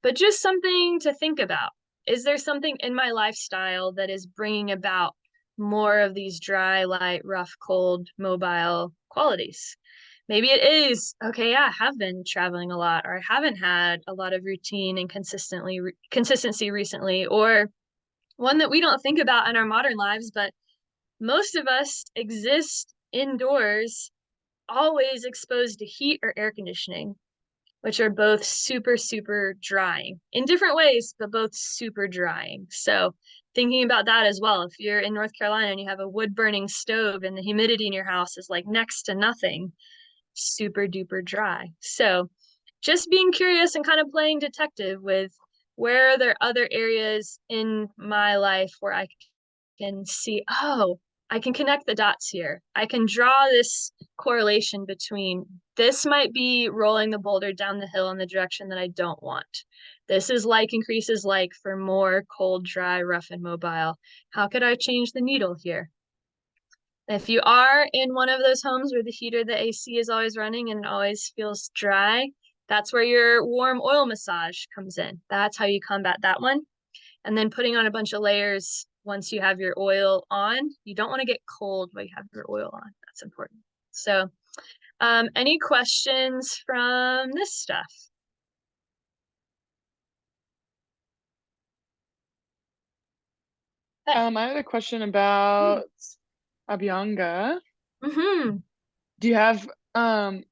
A: but just something to think about. Is there something in my lifestyle that is bringing about more of these dry, light, rough, cold, mobile qualities? Maybe it is, okay, yeah, I have been traveling a lot, or I haven't had a lot of routine and consistency recently, or one that we don't think about in our modern lives, but most of us exist indoors, always exposed to heat or air conditioning, which are both super, super drying in different ways, but both super drying. So thinking about that as well, if you're in North Carolina and you have a wood burning stove and the humidity in your house is like next to nothing, super duper dry. So just being curious and kind of playing detective with where are there other areas in my life where I can see, oh, I can connect the dots here. I can draw this correlation between this might be rolling the boulder down the hill in the direction that I don't want. This is like increases like for more cold, dry, rough, and mobile. How could I change the needle here? If you are in one of those homes where the heater, the AC is always running and it always feels dry, that's where your warm oil massage comes in. That's how you combat that one. And then putting on a bunch of layers once you have your oil on. You don't want to get cold while you have your oil on. That's important. So any questions from this stuff?
C: I had a question about Abhyanga.
A: Mm-hmm.
C: Do you have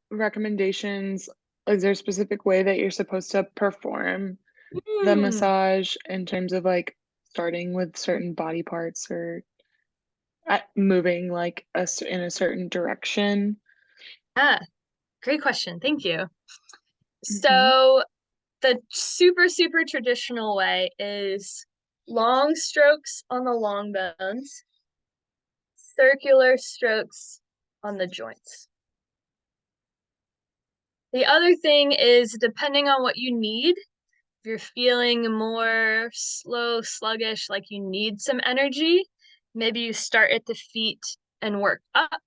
C: recommendations? Is there a specific way that you're supposed to perform the massage in terms of like starting with certain body parts or moving like in a certain direction?
A: Yeah, great question. Thank you.
C: Mm-hmm.
A: So the super, super traditional way is long strokes on the long bones, circular strokes on the joints. The other thing is depending on what you need, if you're feeling more slow, sluggish, like you need some energy, maybe you start at the feet and work up.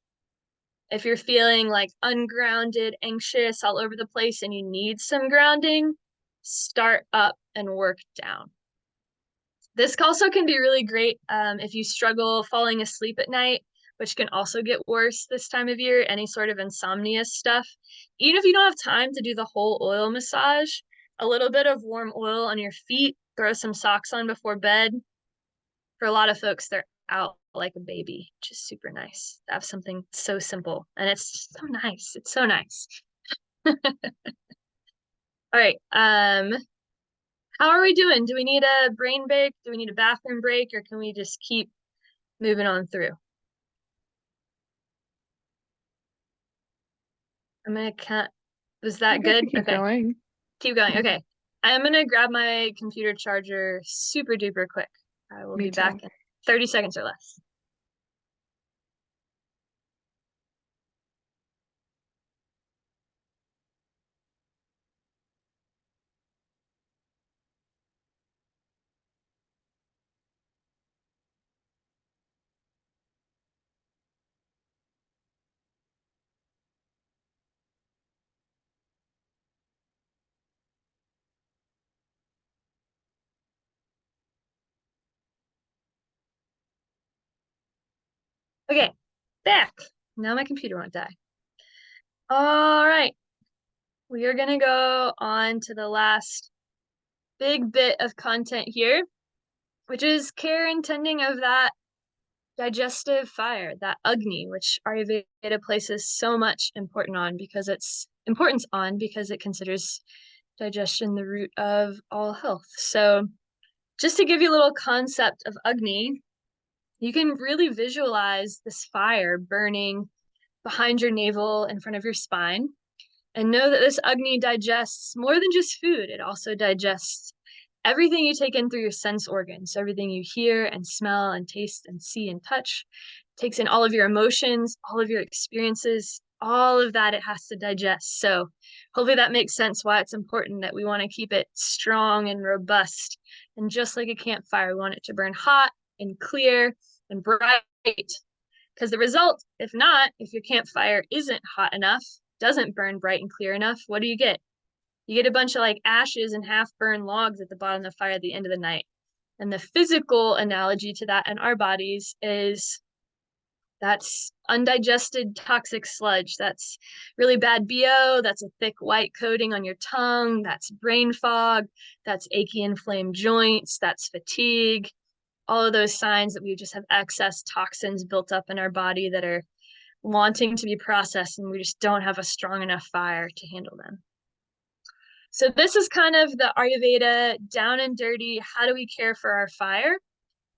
A: If you're feeling like ungrounded, anxious, all over the place, and you need some grounding, start up and work down. This also can be really great if you struggle falling asleep at night, which can also get worse this time of year, any sort of insomnia stuff. Even if you don't have time to do the whole oil massage, a little bit of warm oil on your feet, throw some socks on before bed. For a lot of folks, they're out like a baby, which is super nice to have something so simple. And it's so nice. It's so nice. All right. How are we doing? Do we need a brain break? Do we need a bathroom break? Or can we just keep moving on through? I'm gonna count. Was that good?
C: Keep
A: Okay.
C: going.
A: Keep going. Okay. I'm gonna grab my computer charger super duper quick. I will
C: Me
A: be
C: too.
A: back in 30 seconds or less. Okay, back. Now my computer won't die. All right. We are gonna go on to the last big bit of content here, which is care and tending of that digestive fire, that Agni, which Ayurveda places so much importance on because it considers digestion the root of all health. So just to give you a little concept of Agni, you can really visualize this fire burning behind your navel in front of your spine. And know that this Agni digests more than just food. It also digests everything you take in through your sense organs. So everything you hear and smell and taste and see and touch, takes in all of your emotions, all of your experiences, all of that it has to digest. So hopefully that makes sense why it's important that we want to keep it strong and robust. And just like a campfire, we want it to burn hot and clear and bright. Because the result, if not, if your campfire isn't hot enough, doesn't burn bright and clear enough, what do you get? You get a bunch of like ashes and half burned logs at the bottom of the fire at the end of the night. And the physical analogy to that in our bodies is that's undigested toxic sludge. That's really bad BO. That's a thick white coating on your tongue. That's brain fog. That's achy inflamed joints. That's fatigue. All of those signs that we just have excess toxins built up in our body that are wanting to be processed, and we just don't have a strong enough fire to handle them. So this is kind of the Ayurveda down and dirty, how do we care for our fire?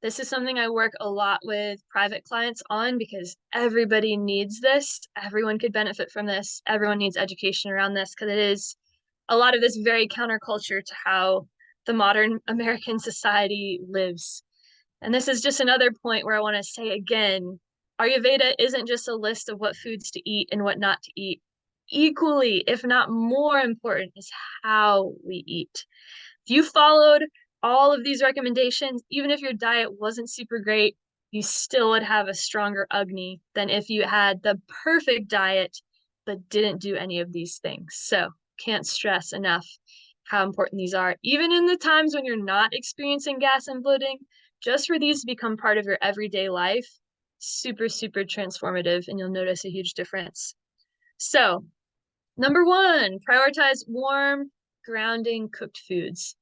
A: This is something I work a lot with private clients on because everybody needs this. Everyone could benefit from this. Everyone needs education around this because it is a lot of this very counterculture to how the modern American society lives. And this is just another point where I want to say again, Ayurveda isn't just a list of what foods to eat and what not to eat. Equally, if not more important, is how we eat. If you followed all of these recommendations, even if your diet wasn't super great, you still would have a stronger Agni than if you had the perfect diet but didn't do any of these things. So can't stress enough how important these are. Even in the times when you're not experiencing gas and bloating, just for these to become part of your everyday life, super, super transformative, and you'll notice a huge difference. So, number one, prioritize warm, grounding, cooked foods.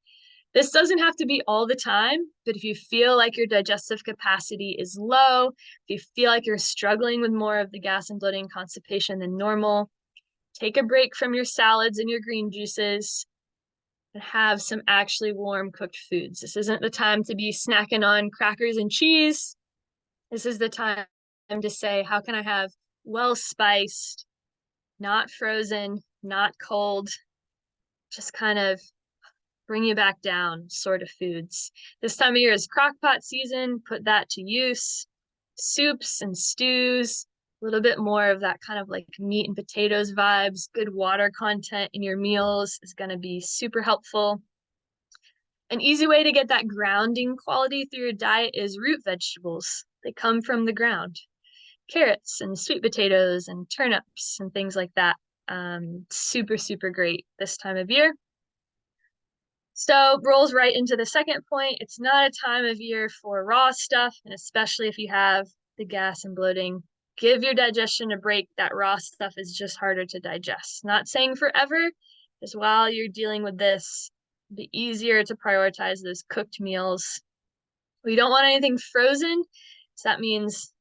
A: This doesn't have to be all the time, but if you feel like your digestive capacity is low, if you feel like you're struggling with more of the gas and bloating constipation than normal, take a break from your salads and your green juices and have some actually warm cooked foods. This isn't the time to be snacking on crackers and cheese. This is the time to say, how can I have well spiced, not frozen, not cold, just kind of bring you back down sort of foods. This time of year is crock pot season. Put that to use. Soups and stews, a little bit more of that kind of like meat and potatoes vibes. Good water content in your meals is going to be super helpful. An easy way to get that grounding quality through your diet is root vegetables. They come from the ground. Carrots and sweet potatoes and turnips and things like that. Super, super great this time of year. So rolls right into the second point. It's not a time of year for raw stuff, and especially if you have the gas and bloating, give your digestion a break. That raw stuff is just harder to digest. Not saying forever, just while you're dealing with this, be easier to prioritize those cooked meals. We don't want anything frozen, so that means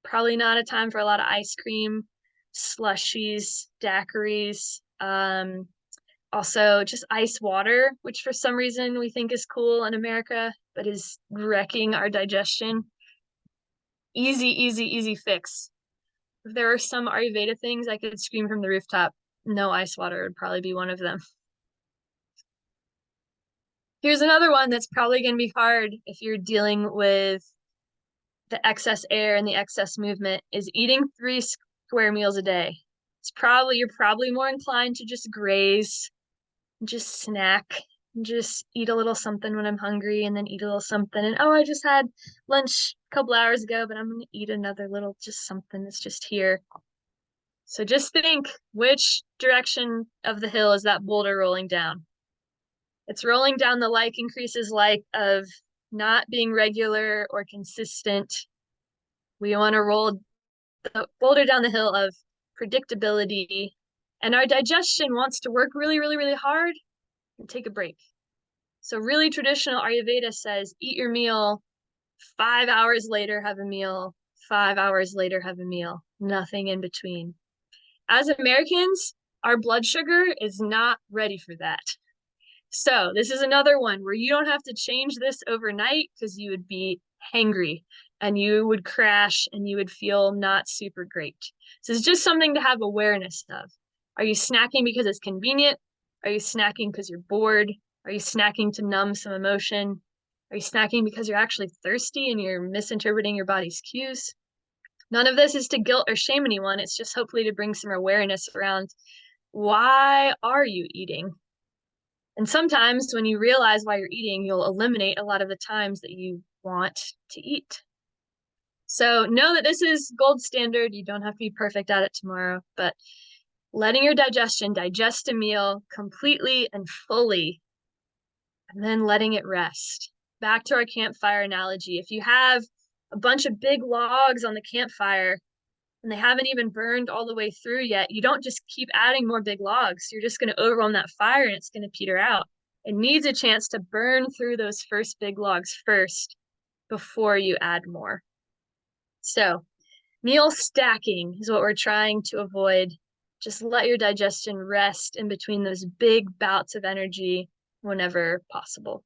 A: probably not a time for a lot of ice cream, slushies, daiquiris. Also, just ice water, which for some reason we think is cool in America, but is wrecking our digestion. Easy, easy, easy fix. If there are some Ayurveda things I could scream from the rooftop, no ice water would probably be one of them. Here's another one that's probably going to be hard if you're dealing with the excess air and the excess movement is eating 3 square meals a day. You're probably more inclined to just graze, just snack, just eat a little something when I'm hungry and then eat a little something. And oh, I just had lunch a couple hours ago, but I'm gonna eat another little just something that's just here. So just think, which direction of the hill is that boulder rolling down? It's rolling down the like increases like of not being regular or consistent. We want to roll the boulder down the hill of predictability. And our digestion wants to work really, really, really hard and take a break. So really traditional Ayurveda says eat your meal, 5 hours later have a meal, 5 hours later have a meal, nothing in between. As Americans, our blood sugar is not ready for that. So this is another one where you don't have to change this overnight because you would be hangry and you would crash and you would feel not super great. So it's just something to have awareness of. Are you snacking because it's convenient? Are you snacking because you're bored? Are you snacking to numb some emotion? Are you snacking because you're actually thirsty and you're misinterpreting your body's cues? None of this is to guilt or shame anyone. It's just hopefully to bring some awareness around why are you eating? And sometimes when you realize why you're eating, you'll eliminate a lot of the times that you want to eat. So know that this is gold standard. You don't have to be perfect at it tomorrow, but letting your digestion digest a meal completely and fully, and then letting it rest. Back to our campfire analogy. If you have a bunch of big logs on the campfire and they haven't even burned all the way through yet, you don't just keep adding more big logs. You're just going to overwhelm that fire and it's going to peter out. It needs a chance to burn through those first big logs first before you add more. So meal stacking is what we're trying to avoid. Just let your digestion rest in between those big bouts of energy whenever possible.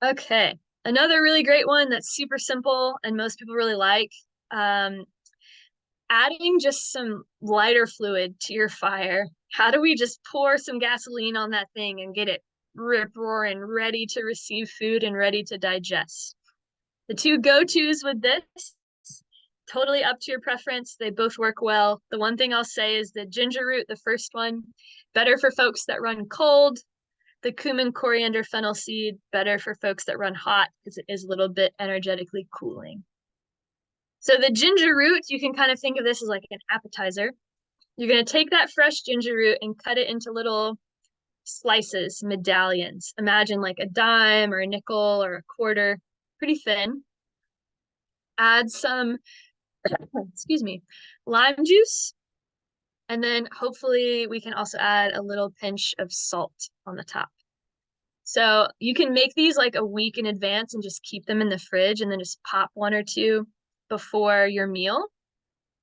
A: Okay, another really great one that's super simple and most people really like. Adding just some lighter fluid to your fire. How do we just pour some gasoline on that thing and get it rip roaring, ready to receive food and ready to digest? The two go-tos with this, totally up to your preference. They both work well. The one thing I'll say is the ginger root, the first one, better for folks that run cold. The cumin, coriander, fennel seed, better for folks that run hot because it is a little bit energetically cooling. So the ginger root, you can kind of think of this as like an appetizer. You're going to take that fresh ginger root and cut it into little slices, medallions. Imagine like a dime or a nickel or a quarter, pretty thin. Add some, excuse me, lime juice. And then hopefully we can also add a little pinch of salt on the top. So you can make these like a week in advance and just keep them in the fridge and then just pop one or two before your meal.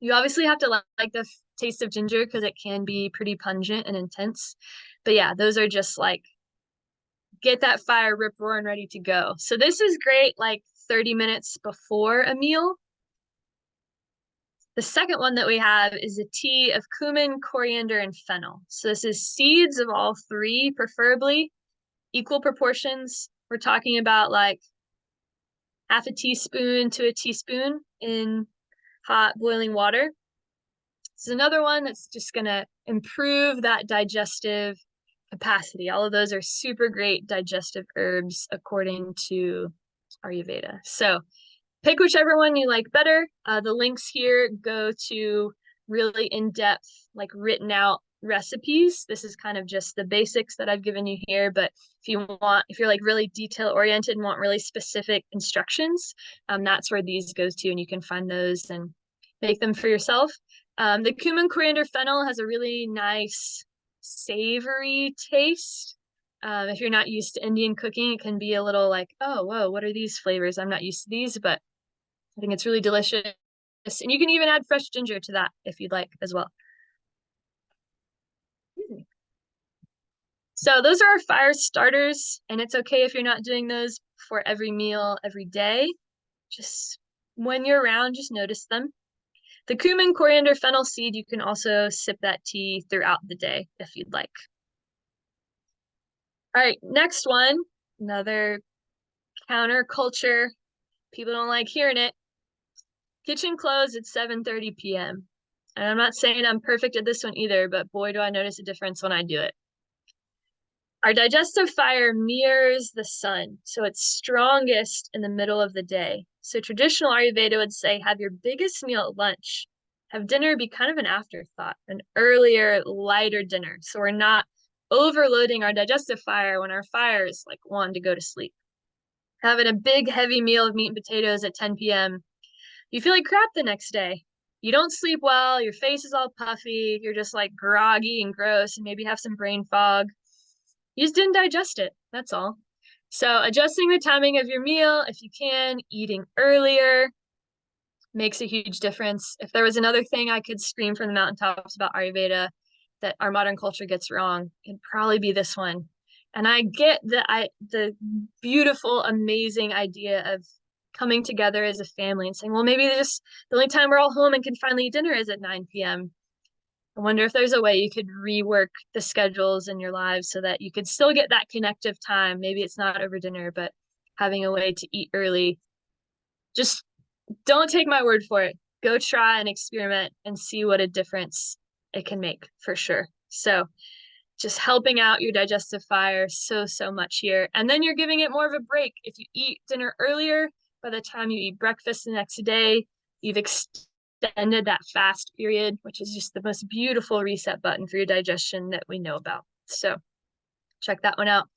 A: You obviously have to like the taste of ginger because it can be pretty pungent and intense. But yeah, those are just like get that fire rip roaring ready to go. So this is great like 30 minutes before a meal. The second one that we have is a tea of cumin, coriander, and fennel. So this is seeds of all three, preferably equal proportions. We're talking about like half a teaspoon to a teaspoon in hot boiling water. This is another one that's just going to improve that digestive capacity. All of those are super great digestive herbs according to Ayurveda. So pick whichever one you like better. The links here go to really in-depth, like written out recipes. This is kind of just the basics that I've given you here, but if you're like really detail oriented and want really specific instructions, that's where these goes to, and you can find those and make them for yourself. The cumin, coriander, fennel has a really nice savory taste. If you're not used to Indian cooking, it can be a little like, oh, whoa, what are these flavors? I'm not used to these, but I think it's really delicious. And you can even add fresh ginger to that if you'd like as well. So those are our fire starters, and it's okay if you're not doing those for every meal every day. Just when you're around, just notice them. The cumin, coriander, fennel seed, you can also sip that tea throughout the day if you'd like. All right, next one, another counterculture. People don't like hearing it. Kitchen closed at 7:30 p.m. And I'm not saying I'm perfect at this one either, but boy, do I notice a difference when I do it. Our digestive fire mirrors the sun, so it's strongest in the middle of the day. So traditional Ayurveda would say have your biggest meal at lunch. Have dinner be kind of an afterthought, an earlier, lighter dinner. So we're not overloading our digestive fire when our fire is like wanting to go to sleep. Having a big, heavy meal of meat and potatoes at 10 p.m., you feel like crap the next day. You don't sleep well, your face is all puffy, you're just like groggy and gross, and maybe have some brain fog. You just didn't digest it. That's all. So adjusting the timing of your meal, if you can, eating earlier makes a huge difference. If there was another thing I could scream from the mountaintops about Ayurveda that our modern culture gets wrong, it'd probably be this one. And I get the beautiful, amazing idea of coming together as a family and saying, well, maybe the only time we're all home and can finally eat dinner is at 9 p.m. I wonder if there's a way you could rework the schedules in your lives so that you could still get that connective time. Maybe it's not over dinner, but having a way to eat early. Just don't take my word for it. Go try and experiment and see what a difference it can make for sure. So just helping out your digestive fire so much here. And then you're giving it more of a break. If you eat dinner earlier, by the time you eat breakfast the next day, you've extended that fast period, which is just the most beautiful reset button for your digestion that we know about. So check that one out.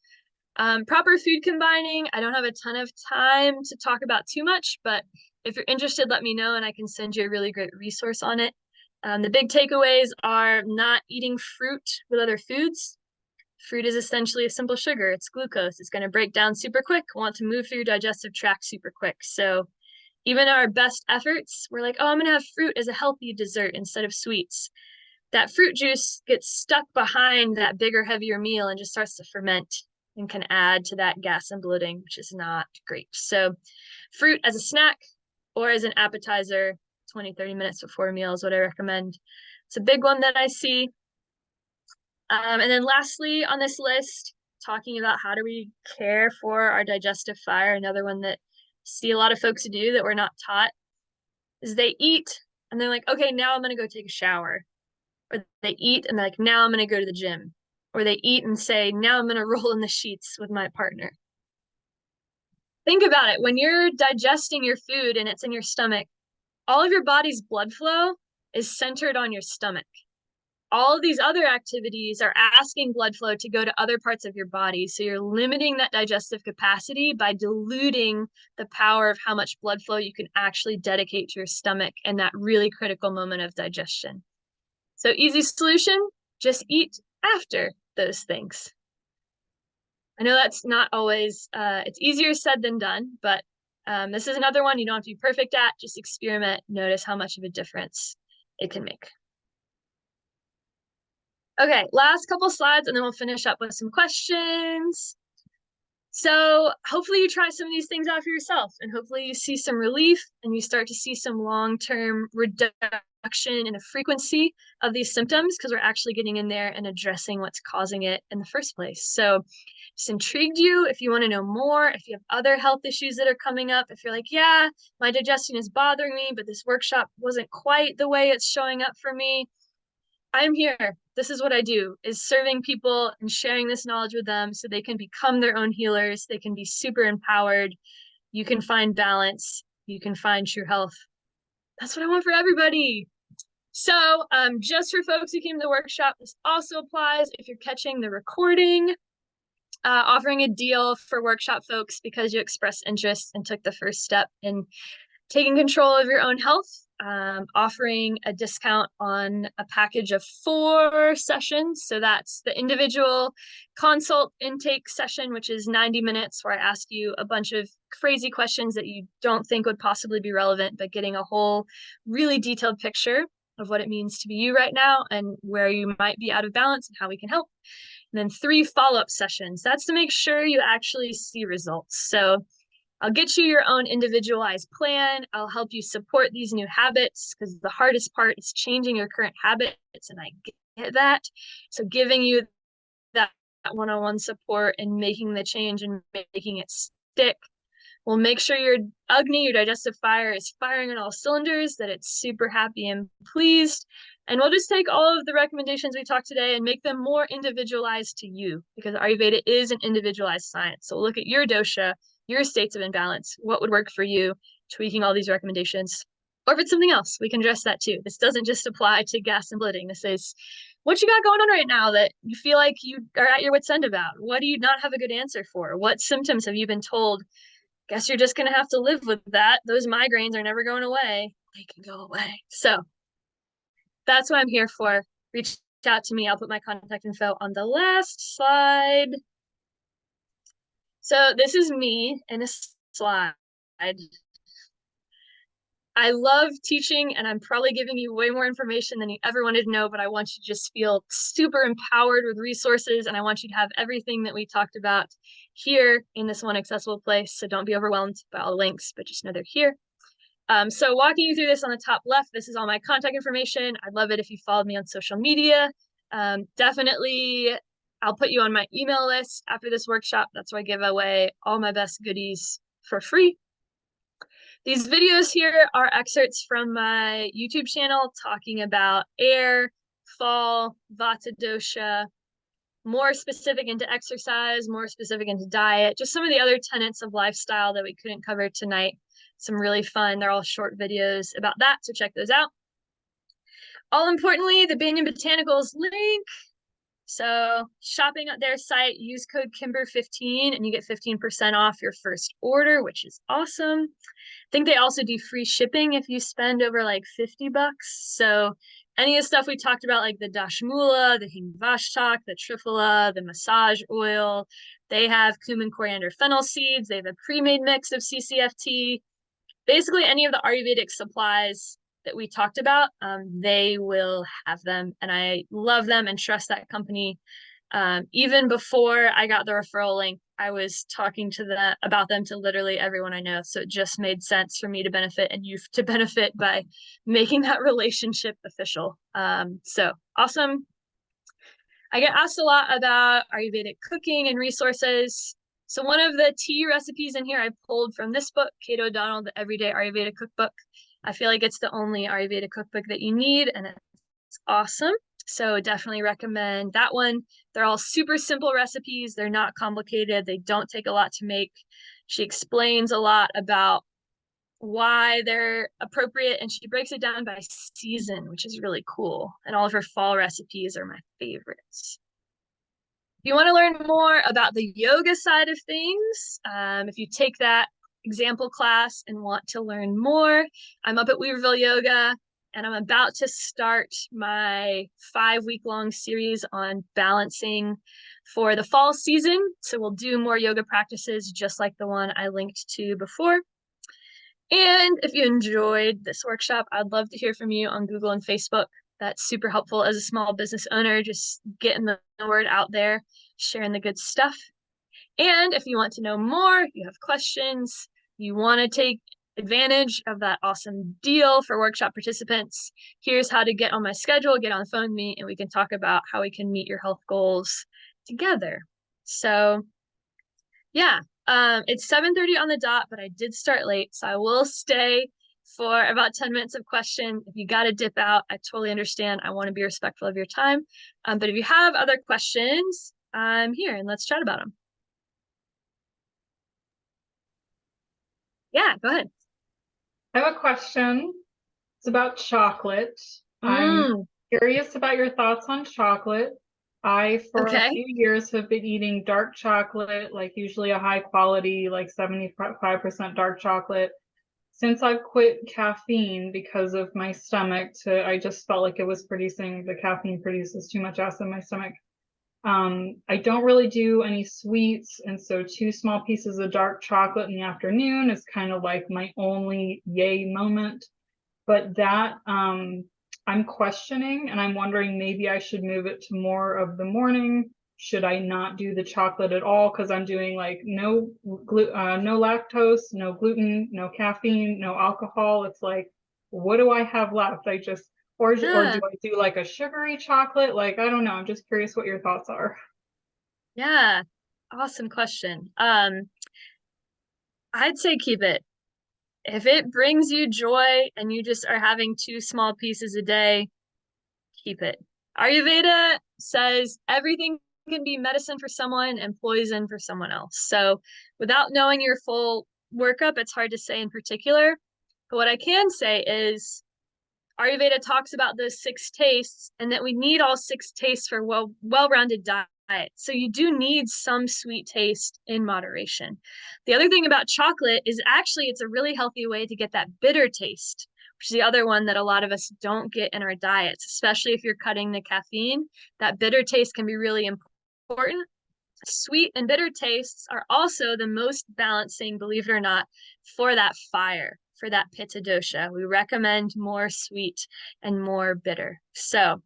A: Proper food combining. I don't have a ton of time to talk about too much, but if you're interested, let me know and I can send you a really great resource on it. The big takeaways are not eating fruit with other foods. Fruit is essentially a simple sugar. It's glucose. It's going to break down super quick, want to move through your digestive tract super quick. So even our best efforts, we're like, oh, I'm going to have fruit as a healthy dessert instead of sweets. That fruit juice gets stuck behind that bigger, heavier meal and just starts to ferment and can add to that gas and bloating, which is not great. So fruit as a snack or as an appetizer, 20, 30 minutes before a meal is what I recommend. It's a big one that I see. And then lastly on this list, talking about how do we care for our digestive fire, another one that I see a lot of folks do that we're not taught, is they eat and they're like, okay, now I'm going to go take a shower. Or they eat and they're like, now I'm going to go to the gym. Or they eat and say, now I'm going to roll in the sheets with my partner. Think about it. When you're digesting your food and it's in your stomach, all of your body's blood flow is centered on your stomach. All of these other activities are asking blood flow to go to other parts of your body. So you're limiting that digestive capacity by diluting the power of how much blood flow you can actually dedicate to your stomach in that really critical moment of digestion. So easy solution, just eat after those things. I know that's not always, it's easier said than done, but this is another one you don't have to be perfect at. Just experiment, notice how much of a difference it can make. Okay, last couple slides and then we'll finish up with some questions. So hopefully you try some of these things out for yourself and hopefully you see some relief and you start to see some long-term reduction in the frequency of these symptoms because we're actually getting in there and addressing what's causing it in the first place. So just intrigued you, if you want to know more, if you have other health issues that are coming up, if you're like, yeah, my digestion is bothering me, but this workshop wasn't quite the way it's showing up for me, I'm here. This is what I do, is serving people and sharing this knowledge with them so they can become their own healers. They can be super empowered. You can find balance. You can find true health. That's what I want for everybody. So just for folks who came to the workshop, this also applies if you're catching the recording. Offering a deal for workshop folks because you expressed interest and took the first step in taking control of your own health. Offering a discount on a package of 4 sessions. So that's the individual consult intake session, which is 90 minutes, where I ask you a bunch of crazy questions that you don't think would possibly be relevant, but getting a whole really detailed picture of what it means to be you right now and where you might be out of balance and how we can help. And then 3 follow-up sessions. That's to make sure you actually see results. So I'll get you your own individualized plan. I'll help you support these new habits, because the hardest part is changing your current habits, and I get that. So giving you that one-on-one support and making the change and making it stick will make sure your Agni, your digestive fire, is firing on all cylinders, that it's super happy and pleased. And we'll just take all of the recommendations we talked today and make them more individualized to you, because Ayurveda is an individualized science. So we'll look at your dosha, your states of imbalance, what would work for you, tweaking all these recommendations. Or if it's something else, we can address that too. This doesn't just apply to gas and bloating. This is what you got going on right now that you feel like you are at your wit's end about. What do you not have a good answer for? What symptoms have you been told? Guess you're just going to have to live with that. Those migraines are never going away. They can go away. So that's what I'm here for. Reach out to me. I'll put my contact info on the last slide. So this is me in a slide. I love teaching, and I'm probably giving you way more information than you ever wanted to know, but I want you to just feel super empowered with resources, and I want you to have everything that we talked about here in this one accessible place. So don't be overwhelmed by all the links, but just know they're here. So walking you through this on the top left, this is all my contact information. I'd love it if you followed me on social media. Definitely, I'll put you on my email list after this workshop. That's where I give away all my best goodies for free. These videos here are excerpts from my YouTube channel talking about air, fall, vata dosha, more specific into exercise, more specific into diet, just some of the other tenets of lifestyle that we couldn't cover tonight. Some really fun, they're all short videos about that, so check those out. All importantly, the Banyan Botanicals link. So shopping at their site, use code Kimber15 and you get 15% off your first order, which is awesome. I think they also do free shipping if you spend over like $50. So any of the stuff we talked about, like the dashmula, the hingvashtak, the triphala, the massage oil, they have cumin, coriander, fennel seeds. They have a pre-made mix of CCFT. Basically, any of the Ayurvedic supplies that we talked about, they will have them. And I love them and trust that company. Even before I got the referral link, I was talking to them about them to literally everyone I know. So it just made sense for me to benefit and you to benefit by making that relationship official. So awesome. I get asked a lot about Ayurvedic cooking and resources. So one of the tea recipes in here I pulled from this book, Kate O'Donnell, The Everyday Ayurveda Cookbook. I feel like it's the only Ayurveda cookbook that you need, and it's awesome. So definitely recommend that one. They're all super simple recipes. They're not complicated. They don't take a lot to make. She explains a lot about why they're appropriate, and she breaks it down by season, which is really cool. And all of her fall recipes are my favorites. If you want to learn more about the yoga side of things, if you take that example class and want to learn more, I'm up at Weaverville Yoga, and I'm about to start my 5-week-long series on balancing for the fall season. So we'll do more yoga practices just like the one I linked to before. And if you enjoyed this workshop, I'd love to hear from you on Google and Facebook. That's super helpful as a small business owner, just getting the word out there, sharing the good stuff. And if you want to know more, you have questions, you want to take advantage of that awesome deal for workshop participants, here's how to get on my schedule, get on the phone with me, and we can talk about how we can meet your health goals together. So yeah, it's 7:30 on the dot, but I did start late, so I will stay for about 10 minutes of question. If you got to dip out, I totally understand. I want to be respectful of your time. But if you have other questions, I'm here and let's chat about them. Yeah, go ahead.
B: I have a question. It's about chocolate. I'm
A: Mm,
B: curious about your thoughts on chocolate. I, for a
A: okay.
B: few years, have been eating dark chocolate, like usually a high quality, like 75% dark chocolate. Since I've quit caffeine because of my stomach, I just felt like it was producing, the caffeine produces too much acid in my stomach. I don't really do any sweets, and so 2 small pieces of dark chocolate in the afternoon is kind of like my only yay moment. But that I'm questioning, and I'm wondering maybe I should move it to more of the morning. Should I not do the chocolate at all? Because I'm doing like no no lactose, no gluten, no caffeine, no alcohol. It's like, what do I have left? I just or do
A: Yeah.
B: I do like a sugary chocolate? Like, I don't know. I'm just curious what your thoughts are.
A: Yeah. Awesome question. I'd say keep it. If it brings you joy and you just are having 2 small pieces a day, keep it. Ayurveda says everything can be medicine for someone and poison for someone else. So without knowing your full workup, it's hard to say in particular. But what I can say is Ayurveda talks about those 6 tastes and that we need all 6 tastes for well-rounded diet. So you do need some sweet taste in moderation. The other thing about chocolate is actually it's a really healthy way to get that bitter taste, which is the other one that a lot of us don't get in our diets, especially if you're cutting the caffeine. That bitter taste can be really important. Sweet and bitter tastes are also the most balancing, believe it or not, for that fire, for that pitta dosha. We recommend more sweet and more bitter. So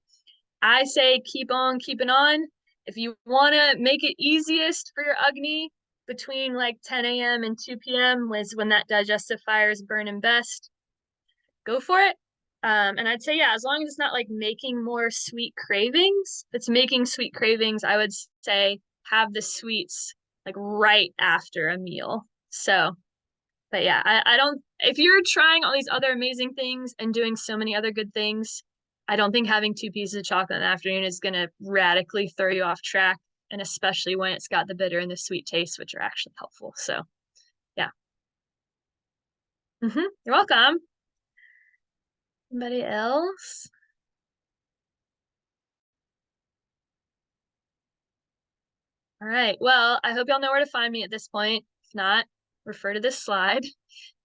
A: I say keep on keeping on. If you want to make it easiest for your Agni between like 10 a.m. and 2 p.m. was when that digestive fire is burning best, go for it. And I'd say, yeah, as long as it's not like making more sweet cravings, if it's making sweet cravings, I would say have the sweets like right after a meal. So, but yeah, I don't, if you're trying all these other amazing things and doing so many other good things, I don't think having 2 pieces of chocolate in the afternoon is going to radically throw you off track. And especially when it's got the bitter and the sweet taste, which are actually helpful. So, yeah. You're welcome. Anybody else? All right. Well, I hope y'all know where to find me at this point. If not, refer to this slide.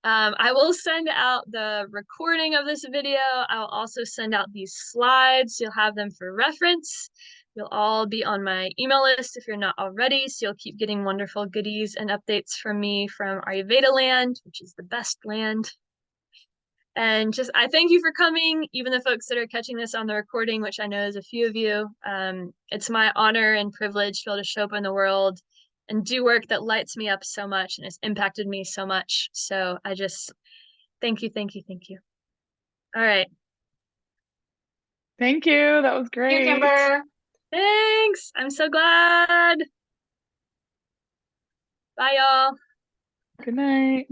A: I will send out the recording of this video. I'll also send out these slides. You'll have them for reference. You'll all be on my email list if you're not already, so you'll keep getting wonderful goodies and updates from me from Ayurveda land, which is the best land. And just, I thank you for coming, even the folks that are catching this on the recording, which I know is a few of you. It's my honor and privilege to be able to show up in the world and do work that lights me up so much and has impacted me so much. So I just thank you, thank you, thank you. All right.
C: Thank you. That was
B: Thank you,
C: great.
B: Kimber.
A: Thanks. I'm so glad. Bye, y'all.
C: Good night.